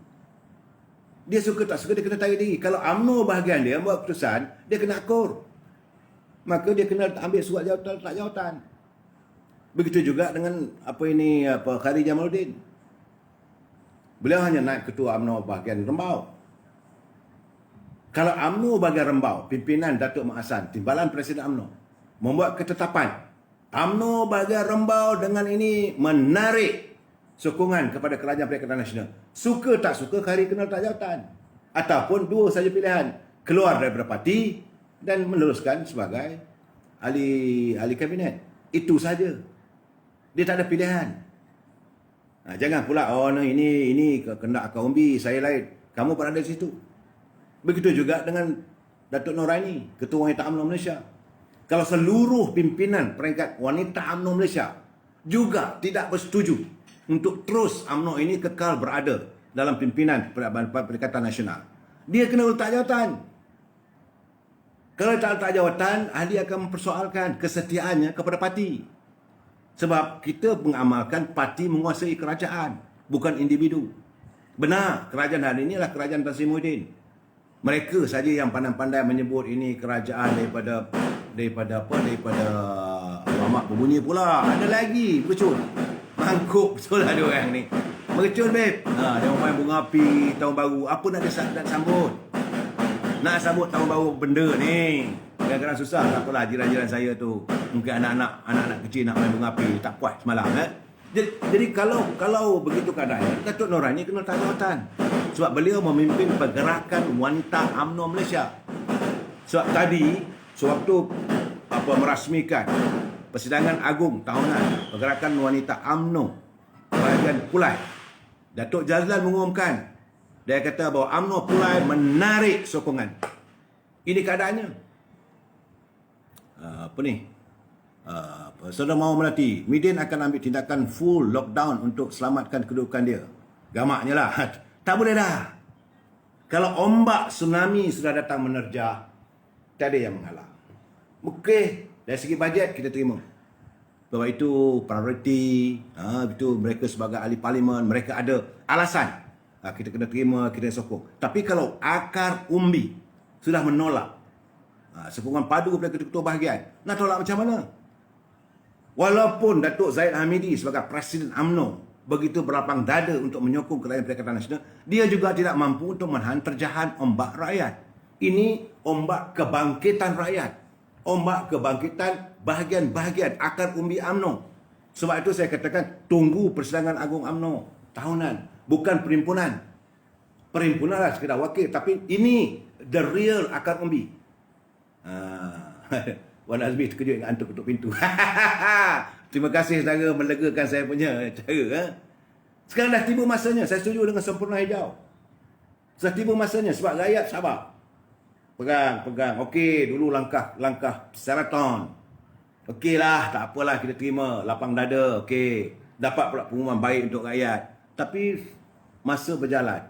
Dia suka tak suka, dia kena tarik diri. Kalau UMNO bahagian dia buat keputusan, dia kena akur. Maka dia kena ambil surat jawatan, letak jawatan. Begitu juga dengan Khari Jamaluddin. Beliau hanya naik ketua UMNO bahagian Rembau. Kalau UMNO bahagian Rembau, pimpinan Datuk Mak Hassan, timbalan Presiden UMNO, membuat ketetapan, UMNO bahagian Rembau dengan ini menarik sokongan kepada Kerajaan Perikatan Nasional. Suka tak suka, Khari kena letak jawatan. Ataupun dua saja pilihan, keluar daripada parti dan meneruskan sebagai ahli kabinet. Itu saja. Dia tak ada pilihan. Jangan pula, ini kehendak akar umbi, saya lain. Kamu berada di situ. Begitu juga dengan Datuk Noraini, Ketua Wanita UMNO Malaysia. Kalau seluruh pimpinan peringkat wanita UMNO Malaysia juga tidak bersetuju untuk terus UMNO ini kekal berada dalam pimpinan Perikatan Nasional, dia kena letak jawatan. Kalau tak letak jawatan, ahli akan mempersoalkan kesetiaannya kepada parti. Sebab kita mengamalkan parti menguasai kerajaan, bukan individu. Benar, kerajaan hari ini adalah kerajaan Tan Sri Muhyiddin. Mereka saja yang pandai-pandai menyebut ini kerajaan daripada Muhammad Berbunyi pula. Ada lagi, betul. Mangkuk betul lah dia orang ni. Mercun babe. Dia main bunga api tahun baru. Apa nak sambut? Nak sambut tahun baru benda ni. Kadang-kadang susah. Tak apalah, jiran-jiran saya tu, mungkin anak-anak kecil nak main bunga api, tak puas semalam. Jadi kalau begitu keadaannya, Datuk Noraini kena letak jawatan. Sebab beliau memimpin pergerakan wanita UMNO Malaysia. Sebab tadi sewaktu merasmikan Persidangan Agung Tahunan Pergerakan Wanita UMNO bahagian Pulai. Datuk Jazlan mengumumkan, dia kata bahawa UMNO Pulai menarik sokongan. Ini keadaannya. Saudara Mawar Melati, Midin akan ambil tindakan full lockdown untuk selamatkan kedudukan dia. Gamaknya lah. Tak boleh dah. Kalau ombak tsunami sudah datang menerjah, tak ada yang menghalang. Okey, dari segi bajet kita terima. Bahawa itu prioriti, itu mereka sebagai ahli parlimen, mereka ada alasan. Kita kena terima, kita sokong. Tapi kalau akar umbi sudah menolak, sokongan padu kepada ketua bahagian, nak tolak macam mana? Walaupun Datuk Zahid Hamidi sebagai Presiden UMNO begitu berlapang dada untuk menyokong kerajaan Perikatan Nasional, dia juga tidak mampu untuk menahan terjahan ombak rakyat. Ini ombak kebangkitan rakyat. Ombak kebangkitan bahagian-bahagian akar umbi UMNO. Sebab itu saya katakan, tunggu persidangan Agung UMNO tahunan. Bukan perhimpunan. Perhimpunan lah sekedar wakil. Tapi ini the real akar umbi. Wan Azmi terkejut dengan antuk ketuk pintu. Terima kasih saudara melegakan saya punya cara. Sekarang dah tiba masanya. Saya setuju dengan sempurna hijau. Sudah tiba masanya sebab rakyat sabar. Pegang. Okey, dulu langkah Sheraton. Okeylah, tak apalah, kita terima. Lapang dada, okey. Dapat pula pengumuman baik untuk rakyat. Tapi masa berjalan,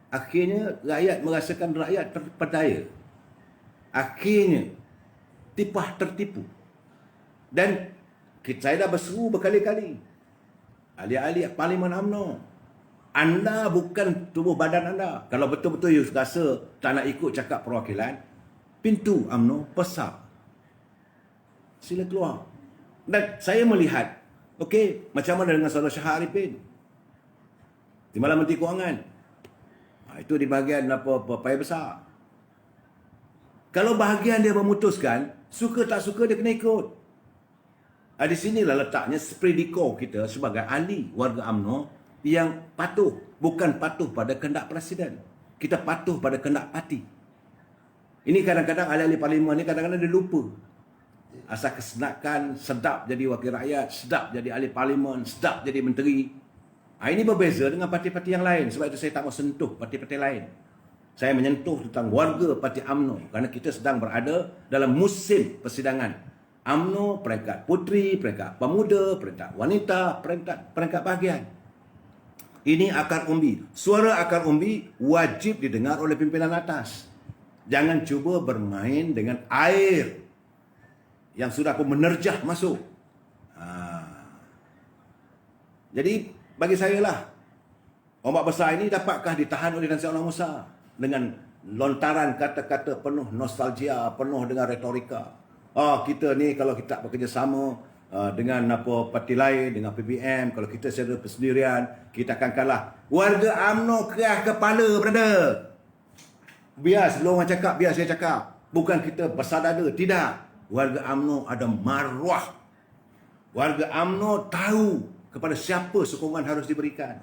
akhirnya rakyat merasakan rakyat terpedaya. Akhirnya tipah tertipu. Dan saya dah berseru berkali-kali, ahli-ahli Parlimen UMNO, anda bukan tubuh badan anda. Kalau betul-betul you rasa tak nak ikut cakap perwakilan, pintu UMNO besar. Sila keluar. Dan saya melihat, okey, macam mana dengan saudara Shah Arifin? Timbalan Menteri Kewangan. Itu di bahagian payah besar. Kalau bahagian dia memutuskan, suka tak suka dia kena ikut. Di sinilah letaknya sprediko kita sebagai ahli warga UMNO yang patuh. Bukan patuh pada kehendak Presiden. Kita patuh pada kehendak parti. Ini kadang-kadang ahli-ahli parlimen ni kadang-kadang dia lupa. Asal kesenakan, sedap jadi wakil rakyat, sedap jadi ahli parlimen, sedap jadi menteri. Ini berbeza dengan parti-parti yang lain. Sebab itu saya tak mau sentuh parti-parti lain. Saya menyentuh tentang warga parti UMNO. Kerana kita sedang berada dalam musim persidangan. UMNO, peringkat puteri, peringkat pemuda, peringkat wanita, peringkat bahagian. Ini akar umbi. Suara akar umbi wajib didengar oleh pimpinan atas. Jangan cuba bermain dengan air yang sudah pun menerjah masuk. Jadi, bagi saya lah, ombak besar ini dapatkah ditahan oleh Tan Sri Allah Musa dengan lontaran kata-kata penuh nostalgia, penuh dengan retorika. Kita ni kalau kita bekerjasama dengan parti lain, dengan PBM, kalau kita secara persendirian, kita akan kalah. Warga UMNO keras kepala, brother. Biar sebelum orang cakap, biar saya cakap. Bukan kita besar dada, tidak. Warga UMNO ada maruah. Warga UMNO tahu kepada siapa sokongan harus diberikan.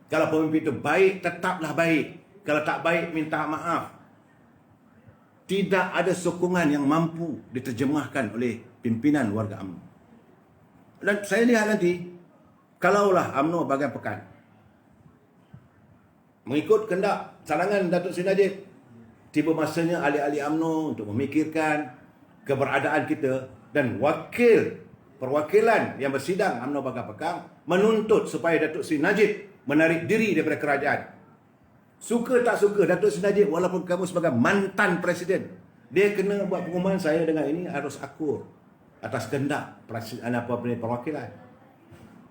Kalau pemimpin itu baik, tetaplah baik. Kalau tak baik, minta maaf. Tidak ada sokongan yang mampu diterjemahkan oleh pimpinan warga UMNO. Dan saya lihat nanti, kalaulah UMNO bahagian pekan, mengikut kehendak cadangan Datuk Seri Najib, tiba masanya ahli-ahli UMNO untuk memikirkan keberadaan kita dan perwakilan yang bersidang UMNO bahagian pekan menuntut supaya Datuk Seri Najib menarik diri daripada kerajaan. Suka tak suka, Datuk Seri Najib walaupun kamu sebagai mantan presiden, dia kena buat pengumuman saya dengan ini harus akur atas kehendak perwakilan.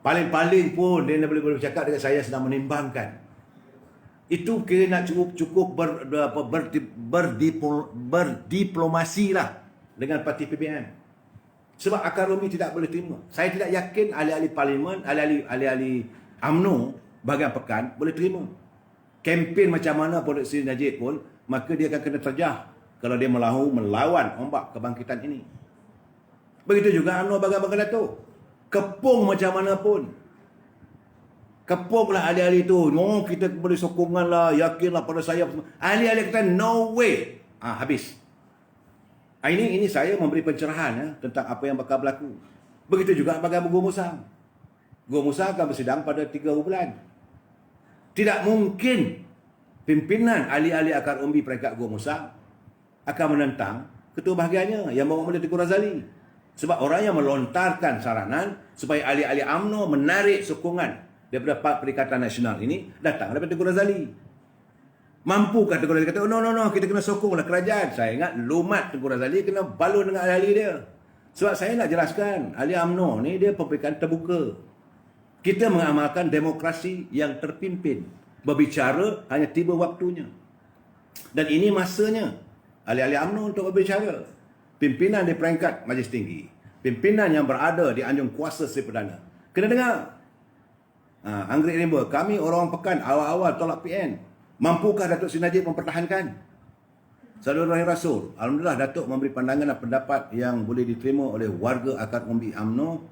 Paling-paling pun dia boleh bercakap dengan saya sedang menimbangkan. Itu kira nak cukup berdiplomasi lah dengan parti PBM. Sebab akar umbi tidak boleh terima. Saya tidak yakin ahli-ahli parlimen, ahli-ahli UMNO bahagian pekan boleh terima. Kempen macam mana Datuk Seri Najib pun, maka dia akan kena terjah kalau dia melawan ombak kebangkitan ini. Begitu juga UMNO bahagian Datuk. Kepung macam mana pun. Kepunglah ahli-ahli itu. Kita boleh sokongan lah, yakinlah pada saya. Ahli-ahli kata no way. Habis. Ini saya memberi pencerahan ya, tentang apa yang bakal berlaku. Begitu juga bagi Gua Musang. Gua Musang akan bersidang pada 3 bulan. Tidak mungkin pimpinan ahli-ahli akar umbi peringkat Gua Musang akan menentang ketua bahagiannya yang Muhammad Tengku Razali. Sebab orang yang melontarkan saranan supaya ahli-ahli UMNO menarik sokongan daripada Perikatan Nasional ini datang daripada Tengku Razali. Mampukah Tengku Razali kata, no, kita kena sokonglah kerajaan. Saya ingat lumat Tengku Razali kena balun dengan ahli-ahli dia. Sebab saya nak jelaskan, ahli UMNO ni dia pemberitaan terbuka. Kita mengamalkan demokrasi yang terpimpin. Berbicara hanya tiba waktunya. Dan ini masanya ahli-ahli UMNO untuk berbicara. Pimpinan di peringkat Majlis Tinggi, pimpinan yang berada di anjung kuasa Sri Perdana, kena dengar. Anggrek Rimba, kami orang pekan awal-awal tolak PN. Mampukah Datuk Seri Najib mempertahankan? Saudara Rahim Rasul, alhamdulillah Datuk memberi pandangan dan pendapat yang boleh diterima oleh warga akar umbi UMNO.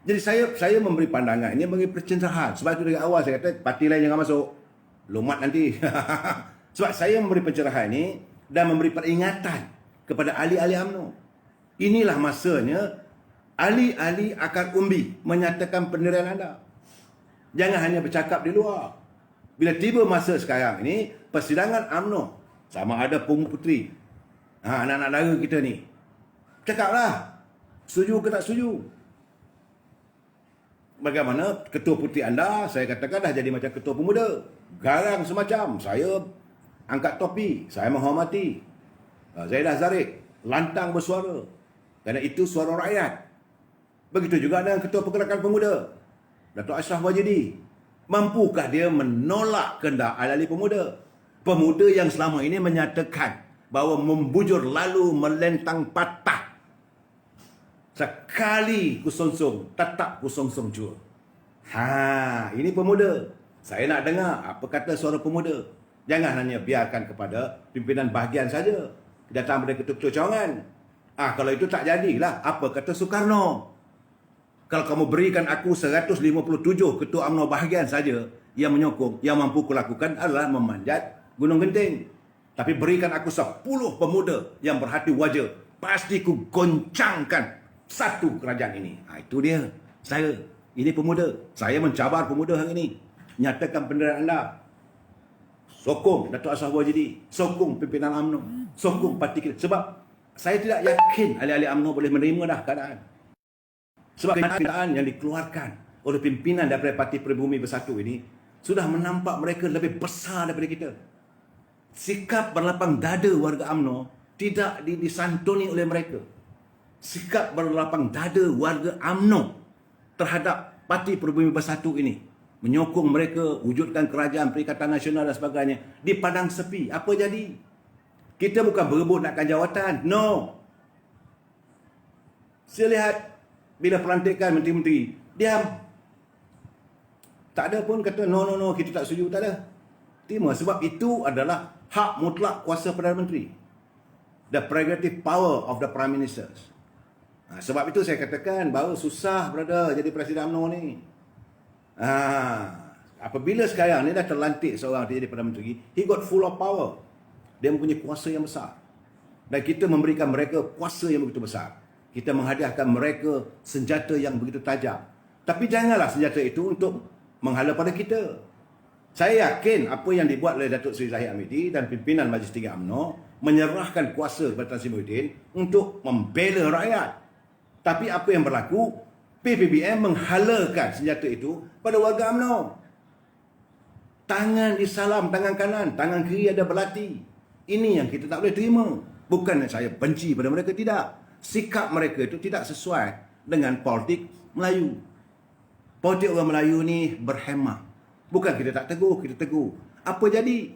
Jadi saya memberi pandangan ini bagi pencerahan. Sebab itu dari awal saya kata parti lain jangan masuk. Lumat nanti. Sebab saya memberi pencerahan ini dan memberi peringatan kepada ahli-ahli UMNO. Inilah masanya ahli-ahli akar umbi menyatakan pendirian anda. Jangan hanya bercakap di luar. Bila tiba masa sekarang ini, persidangan UMNO, sama ada Pumu Puteri, anak-anak dara kita ni, cakaplah, setuju ke tak setuju. Bagaimana ketua puteri anda, saya katakan dah jadi macam ketua pemuda. Garang semacam, saya angkat topi, saya menghormati. Zaidah Zarif, lantang bersuara. Kerana itu suara rakyat. Begitu juga dengan Ketua Pergerakan Pemuda, Datuk Ashraf Wajidi. Mampukah dia menolak kehendak ahli-ahli pemuda? Pemuda yang selama ini menyatakan bahawa membujur lalu melentang patah. Sekali kusongsong, tetap kusongsong jua. Ini pemuda. Saya nak dengar apa kata suara pemuda. Jangan hanya biarkan kepada pimpinan bahagian saja. Datang daripada ketua-ketua cawangan. Kalau itu tak jadilah. Apa kata Soekarno? Kalau kamu berikan aku 157 ketua UMNO bahagian saja yang menyokong, yang mampu kulakukan adalah memanjat Gunung Genting. Tapi berikan aku 10 pemuda yang berhati wajar, pasti ku goncangkan satu kerajaan ini. Itu dia. Saya, ini pemuda. Saya mencabar pemuda hari ini. Nyatakan pendirian anda. Sokong Datuk Ashraf Wajidi. Sokong pimpinan UMNO. Sokong parti kita. Sebab saya tidak yakin ahli-ahli UMNO boleh menerima dah keadaan. Sebab kenyataan yang dikeluarkan oleh pimpinan daripada Parti Pribumi Bersatu ini sudah menampak mereka lebih besar daripada kita. Sikap berlapang dada warga UMNO tidak disantuni oleh mereka. Sikap berlapang dada warga UMNO terhadap Parti Pribumi Bersatu ini, menyokong mereka wujudkan kerajaan Perikatan Nasional dan sebagainya, di padang sepi. Apa jadi? Kita bukan berebut nakkan jawatan. No. Saya lihat bila pelantikan menteri-menteri, diam. Tak ada pun kata no, kita tak setuju, tak ada. Terima, sebab itu adalah hak mutlak kuasa Perdana Menteri. The prerogative power of the Prime Minister. Sebab itu saya katakan bahawa susah brother jadi Presiden UMNO ni. Apabila sekarang ni dah terlantik seorang jadi Perdana Menteri, he got full of power. Dia mempunyai kuasa yang besar. Dan kita memberikan mereka kuasa yang begitu besar. Kita menghadiahkan mereka senjata yang begitu tajam. Tapi janganlah senjata itu untuk menghala pada kita. Saya yakin apa yang dibuat oleh Datuk Seri Zahid Hamidi dan pimpinan Majlis Tinggi UMNO menyerahkan kuasa kepada Tan Sri Muhyiddin untuk membela rakyat. Tapi apa yang berlaku? PPBM menghalakan senjata itu pada warga UMNO. Tangan disalam, tangan kanan, tangan kiri ada belati. Ini yang kita tak boleh terima. Bukan saya benci pada mereka, tidak. Sikap mereka itu tidak sesuai dengan politik Melayu. Politik orang Melayu ni berhemah. Bukan kita tak tegur, kita tegur. Apa jadi?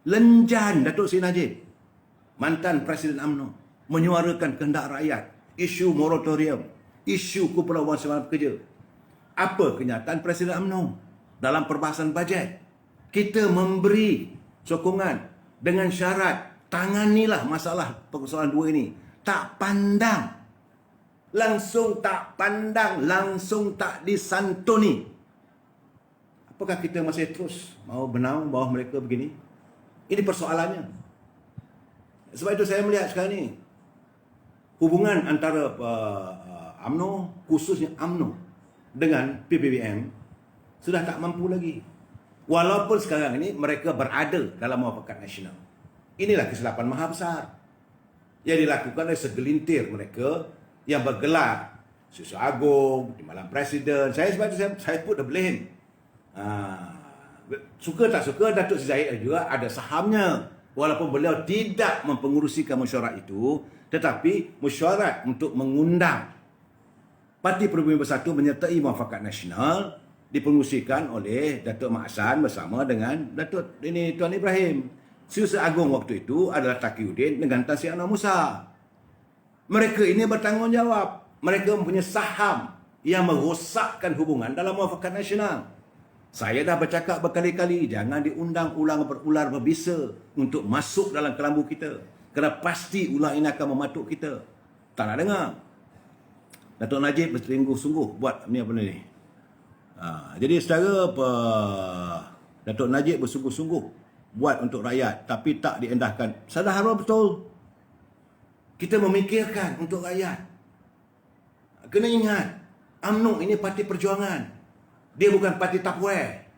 Lenjan Datuk Seri Najib, mantan Presiden UMNO, menyuarakan kehendak rakyat, isu moratorium, isu Kepulauan Sebarang Pekerja. Apa kenyataan Presiden UMNO dalam perbahasan bajet? Kita memberi sokongan dengan syarat tanganilah masalah persoalan dua ini. Tak pandang. Langsung tak pandang, langsung tak disantuni. Apakah kita masih terus mau benau bawah mereka begini? Ini persoalannya. Sebab itu saya melihat sekarang ni hubungan antara UMNO, khususnya UMNO dengan PPBM sudah tak mampu lagi. Walaupun sekarang ini mereka berada dalam muafakat nasional. Inilah kesilapan maha besar yang dilakukan oleh segelintir mereka yang bergelar Susu Agung di malam Presiden. Sebab itu saya put the blame. Suka tak suka, Datuk Seri Zahid juga ada sahamnya. Walaupun beliau tidak mempengurusikan mesyuarat itu, tetapi mesyuarat untuk mengundang Parti Pribumi Bersatu menyertai muafakat nasional dipengurusikan oleh Datuk Mak Hassan bersama dengan Datuk Tuan Ibrahim. Susu Agung waktu itu adalah Taqiyuddin dengan Tan Sri Anwar Musa. Mereka ini bertanggungjawab. Mereka mempunyai saham yang merosakkan hubungan dalam muafakat nasional. Saya dah bercakap berkali-kali, jangan diundang ulang berular berbisa untuk masuk dalam kelambu kita. Kerana pasti ular ini akan mematuk kita. Tak nak dengar. Datuk Najib bersungguh-sungguh buat ni apa ni. Jadi saudara Datuk Najib bersungguh-sungguh buat untuk rakyat, tapi tak diendahkan. Sadar betul. Kita memikirkan untuk rakyat. Kena ingat, UMNO ini parti perjuangan. Dia bukan parti Tupperware.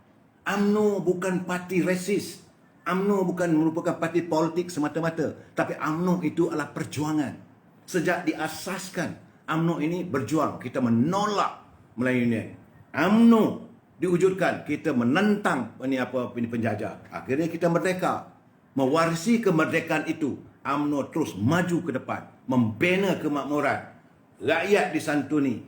UMNO bukan parti resis. UMNO bukan merupakan parti politik semata-mata. Tapi UMNO itu adalah perjuangan. Sejak diasaskan, UMNO ini berjuang. Kita menolak Melayu Union. UMNO diwujudkan, kita menentang penjajah. Akhirnya kita merdeka. Mewarisi kemerdekaan itu, UMNO terus maju ke depan. Membina kemakmuran. Rakyat disantuni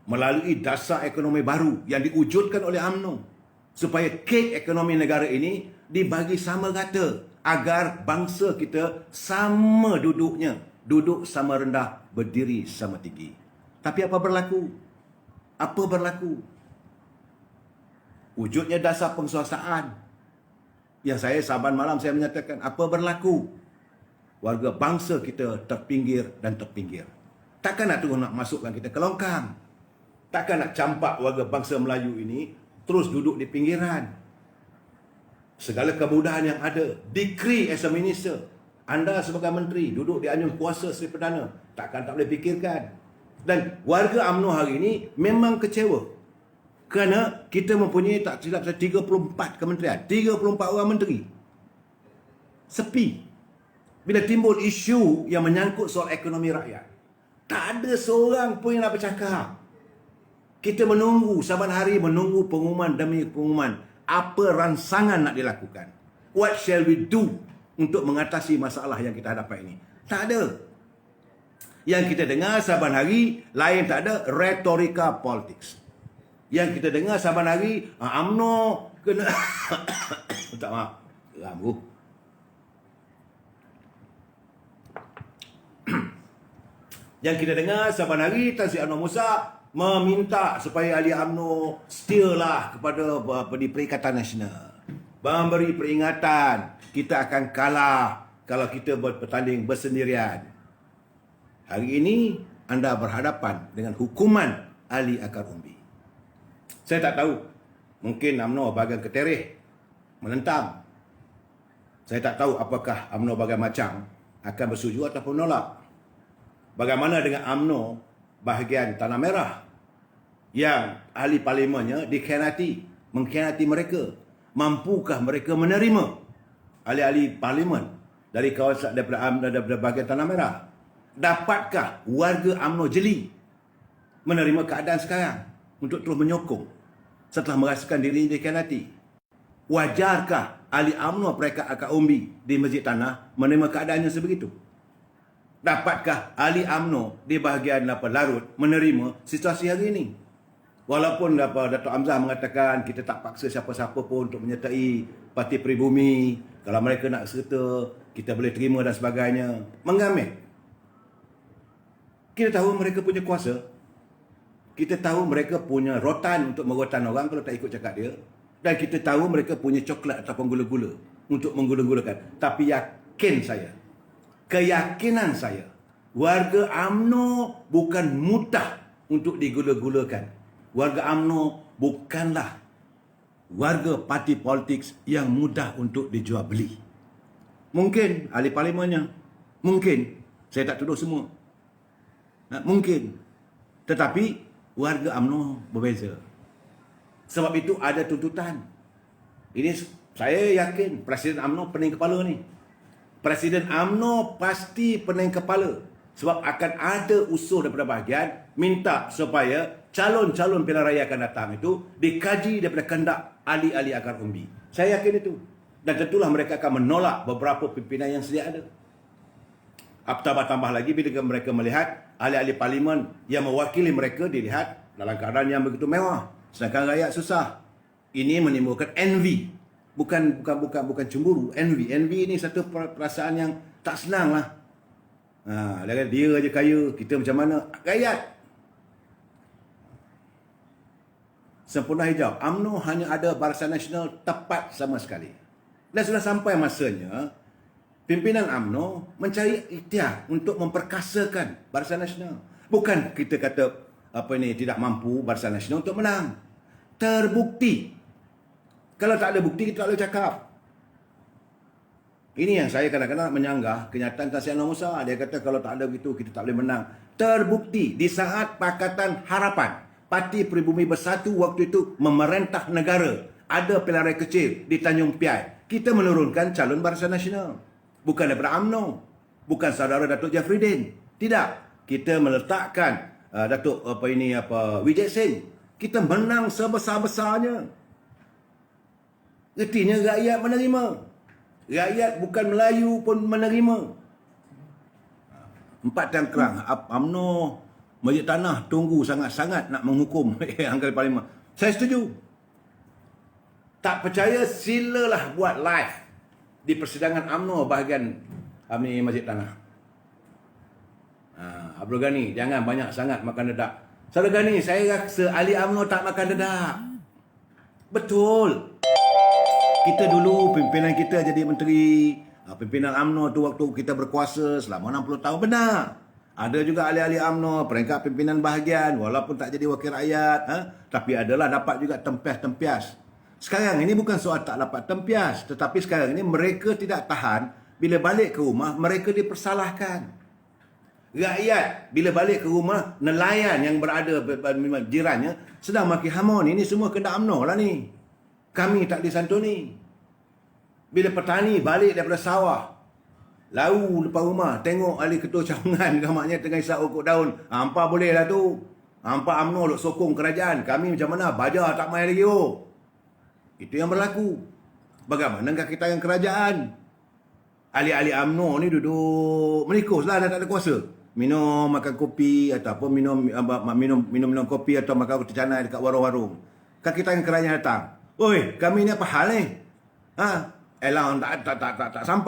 melalui dasar ekonomi baru yang diwujudkan oleh UMNO, supaya kek ekonomi negara ini dibagi sama rata agar bangsa kita sama duduknya, duduk sama rendah, berdiri sama tinggi. Tapi apa berlaku? Apa berlaku? Wujudnya dasar penguasaan yang saban malam saya menyatakan apa berlaku? Warga bangsa kita terpinggir dan terpinggir. Takkan nak terus nak masukkan kita ke longkang. Takkan nak campak warga bangsa Melayu ini terus duduk di pinggiran. Segala kemudahan yang ada, decree as a minister, anda sebagai menteri duduk di anjung kuasa Seri Perdana, takkan tak boleh fikirkan. Dan warga UMNO hari ini memang kecewa kerana kita mempunyai tak silap saya 34 kementerian, 34 orang menteri. Sepi. Bila timbul isu yang menyangkut soal ekonomi rakyat, tak ada seorang pun yang nak bercakap. Kita menunggu, saban hari menunggu pengumuman demi pengumuman. Apa ransangan nak dilakukan? What shall we do untuk mengatasi masalah yang kita hadapi ini? Tak ada. Yang kita dengar saban hari, lain tak ada, retorika politics. Yang kita dengar saban hari, UMNO kena... tak maaf. Rambu. Yang kita dengar saban hari, Tan Sri Anwar Musa meminta supaya ahli UMNO setia kepada Perikatan Nasional. Memberi peringatan, kita akan kalah kalau kita bertanding bersendirian. Hari ini, anda berhadapan dengan hukuman ahli akar umbi. Saya tak tahu, mungkin UMNO bahagian keterih, menentang. Saya tak tahu apakah UMNO bahagian macam akan bersetuju ataupun menolak. Bagaimana dengan UMNO bahagian Tanah Merah yang ahli parlimennya mengkhianati mereka? Mampukah mereka menerima ahli-ahli parlimen dari kawasan daripada bahagian Tanah Merah? Dapatkah warga UMNO jeli menerima keadaan sekarang untuk terus menyokong setelah merasakan diri dikhianati? Wajarkah ahli UMNO Perekat Akar Umbi di Masjid Tanah menerima keadaannya sebegitu? Dapatkah ahli UMNO di bahagian Larut menerima situasi hari ini? Walaupun Datuk Hamzah mengatakan kita tak paksa siapa-siapa pun untuk menyertai Parti Pribumi, kalau mereka nak serta, kita boleh terima dan sebagainya. Mengambil. Kita tahu mereka punya kuasa. Kita tahu mereka punya rotan untuk merotan orang kalau tak ikut cakap dia. Dan kita tahu mereka punya coklat ataupun gula-gula untuk menggula-gulakan. Tapi yakin saya, keyakinan saya, warga UMNO bukan mudah untuk digula-gulakan. Warga UMNO bukanlah warga parti politik yang mudah untuk dijual beli. Mungkin ahli parlimennya. Mungkin. Saya tak tuduh semua. Mungkin. Tetapi warga UMNO berbeza. Sebab itu ada tuntutan. Ini saya yakin Presiden UMNO pening kepala ni. Presiden UMNO pasti pening kepala. Sebab akan ada usul daripada bahagian minta supaya calon-calon pilihan raya akan datang itu dikaji daripada kehendak ahli-ahli akar umbi. Saya yakin itu. Dan tentulah mereka akan menolak beberapa pimpinan yang sedia ada. Tambah lagi bila mereka melihat ahli-ahli parlimen yang mewakili mereka dilihat dalam keadaan yang begitu mewah. Sedangkan rakyat susah. Ini menimbulkan envy. Bukan cemburu. Envy. Envy ini satu perasaan yang tak senang lah. Dia aja kaya, kita macam mana? Rakyat. Sempurna hijau. UMNO hanya ada Barisan Nasional tepat sama sekali. Dan sudah sampai masanya pimpinan UMNO mencari ikhtiar untuk memperkasakan Barisan Nasional. Bukan kita kata tidak mampu Barisan Nasional untuk menang. Terbukti. Kalau tak ada bukti, kita tak boleh cakap. Ini yang saya kadang-kadang menyanggah kenyataan Tan Sri Anwar Musa. Dia kata kalau tak ada begitu, kita tak boleh menang. Terbukti di saat Pakatan Harapan, Parti Pribumi Bersatu waktu itu memerintah negara. Ada pilihan raya kecil di Tanjung Piai. Kita menurunkan calon Barisan Nasional. Bukan daripada UMNO. Bukan saudara Datuk Jafridin. Tidak. Kita meletakkan Datuk Wijay Singh. Kita menang sebesar-besarnya. Artinya rakyat menerima. Rakyat bukan Melayu pun menerima. 4 tangkerang. UMNO Majlis Tanah tunggu sangat-sangat nak menghukum anggota parlimen. Saya setuju. Tak percaya, silalah buat live di persidangan UMNO bahagian Majlis Tanah. Abdul Ghani, jangan banyak sangat makan dedak. Saudara Ghani, saya rasa ahli UMNO tak makan dedak. Betul. Kita dulu, pimpinan kita jadi menteri. Pimpinan UMNO tu waktu kita berkuasa selama 60 tahun. Benar. Ada juga ahli-ahli UMNO, peringkat pimpinan bahagian, walaupun tak jadi wakil rakyat. Tapi adalah dapat juga tempias-tempias. Sekarang ini bukan soal tak dapat tempias. Tetapi sekarang ini mereka tidak tahan. Bila balik ke rumah, mereka dipersalahkan. Rakyat, bila balik ke rumah, nelayan yang berada jirannya sedang maki hamun. Ini semua kena UMNO lah ni. Kami tak disantuni. Bila petani balik daripada sawah, lau depan rumah, tengok ahli ketua cawangan gamaknya tengah isap okok daun. Hampa boleh lah tu. Hampa UMNO duk sokong kerajaan. Kami macam mana? Baja tak main lagi. Itu yang berlaku. Bagaimanakah kita dengan kerajaan? Ahli-ahli UMNO ni duduk menikus lah, dah tak ada kuasa. Minum, makan kopi ataupun minum kopi atau makan roti canai dekat warung-warung. Kan kita dengan kerajaan datang. Oi, kami ni apa hal ni? Elang tak sampai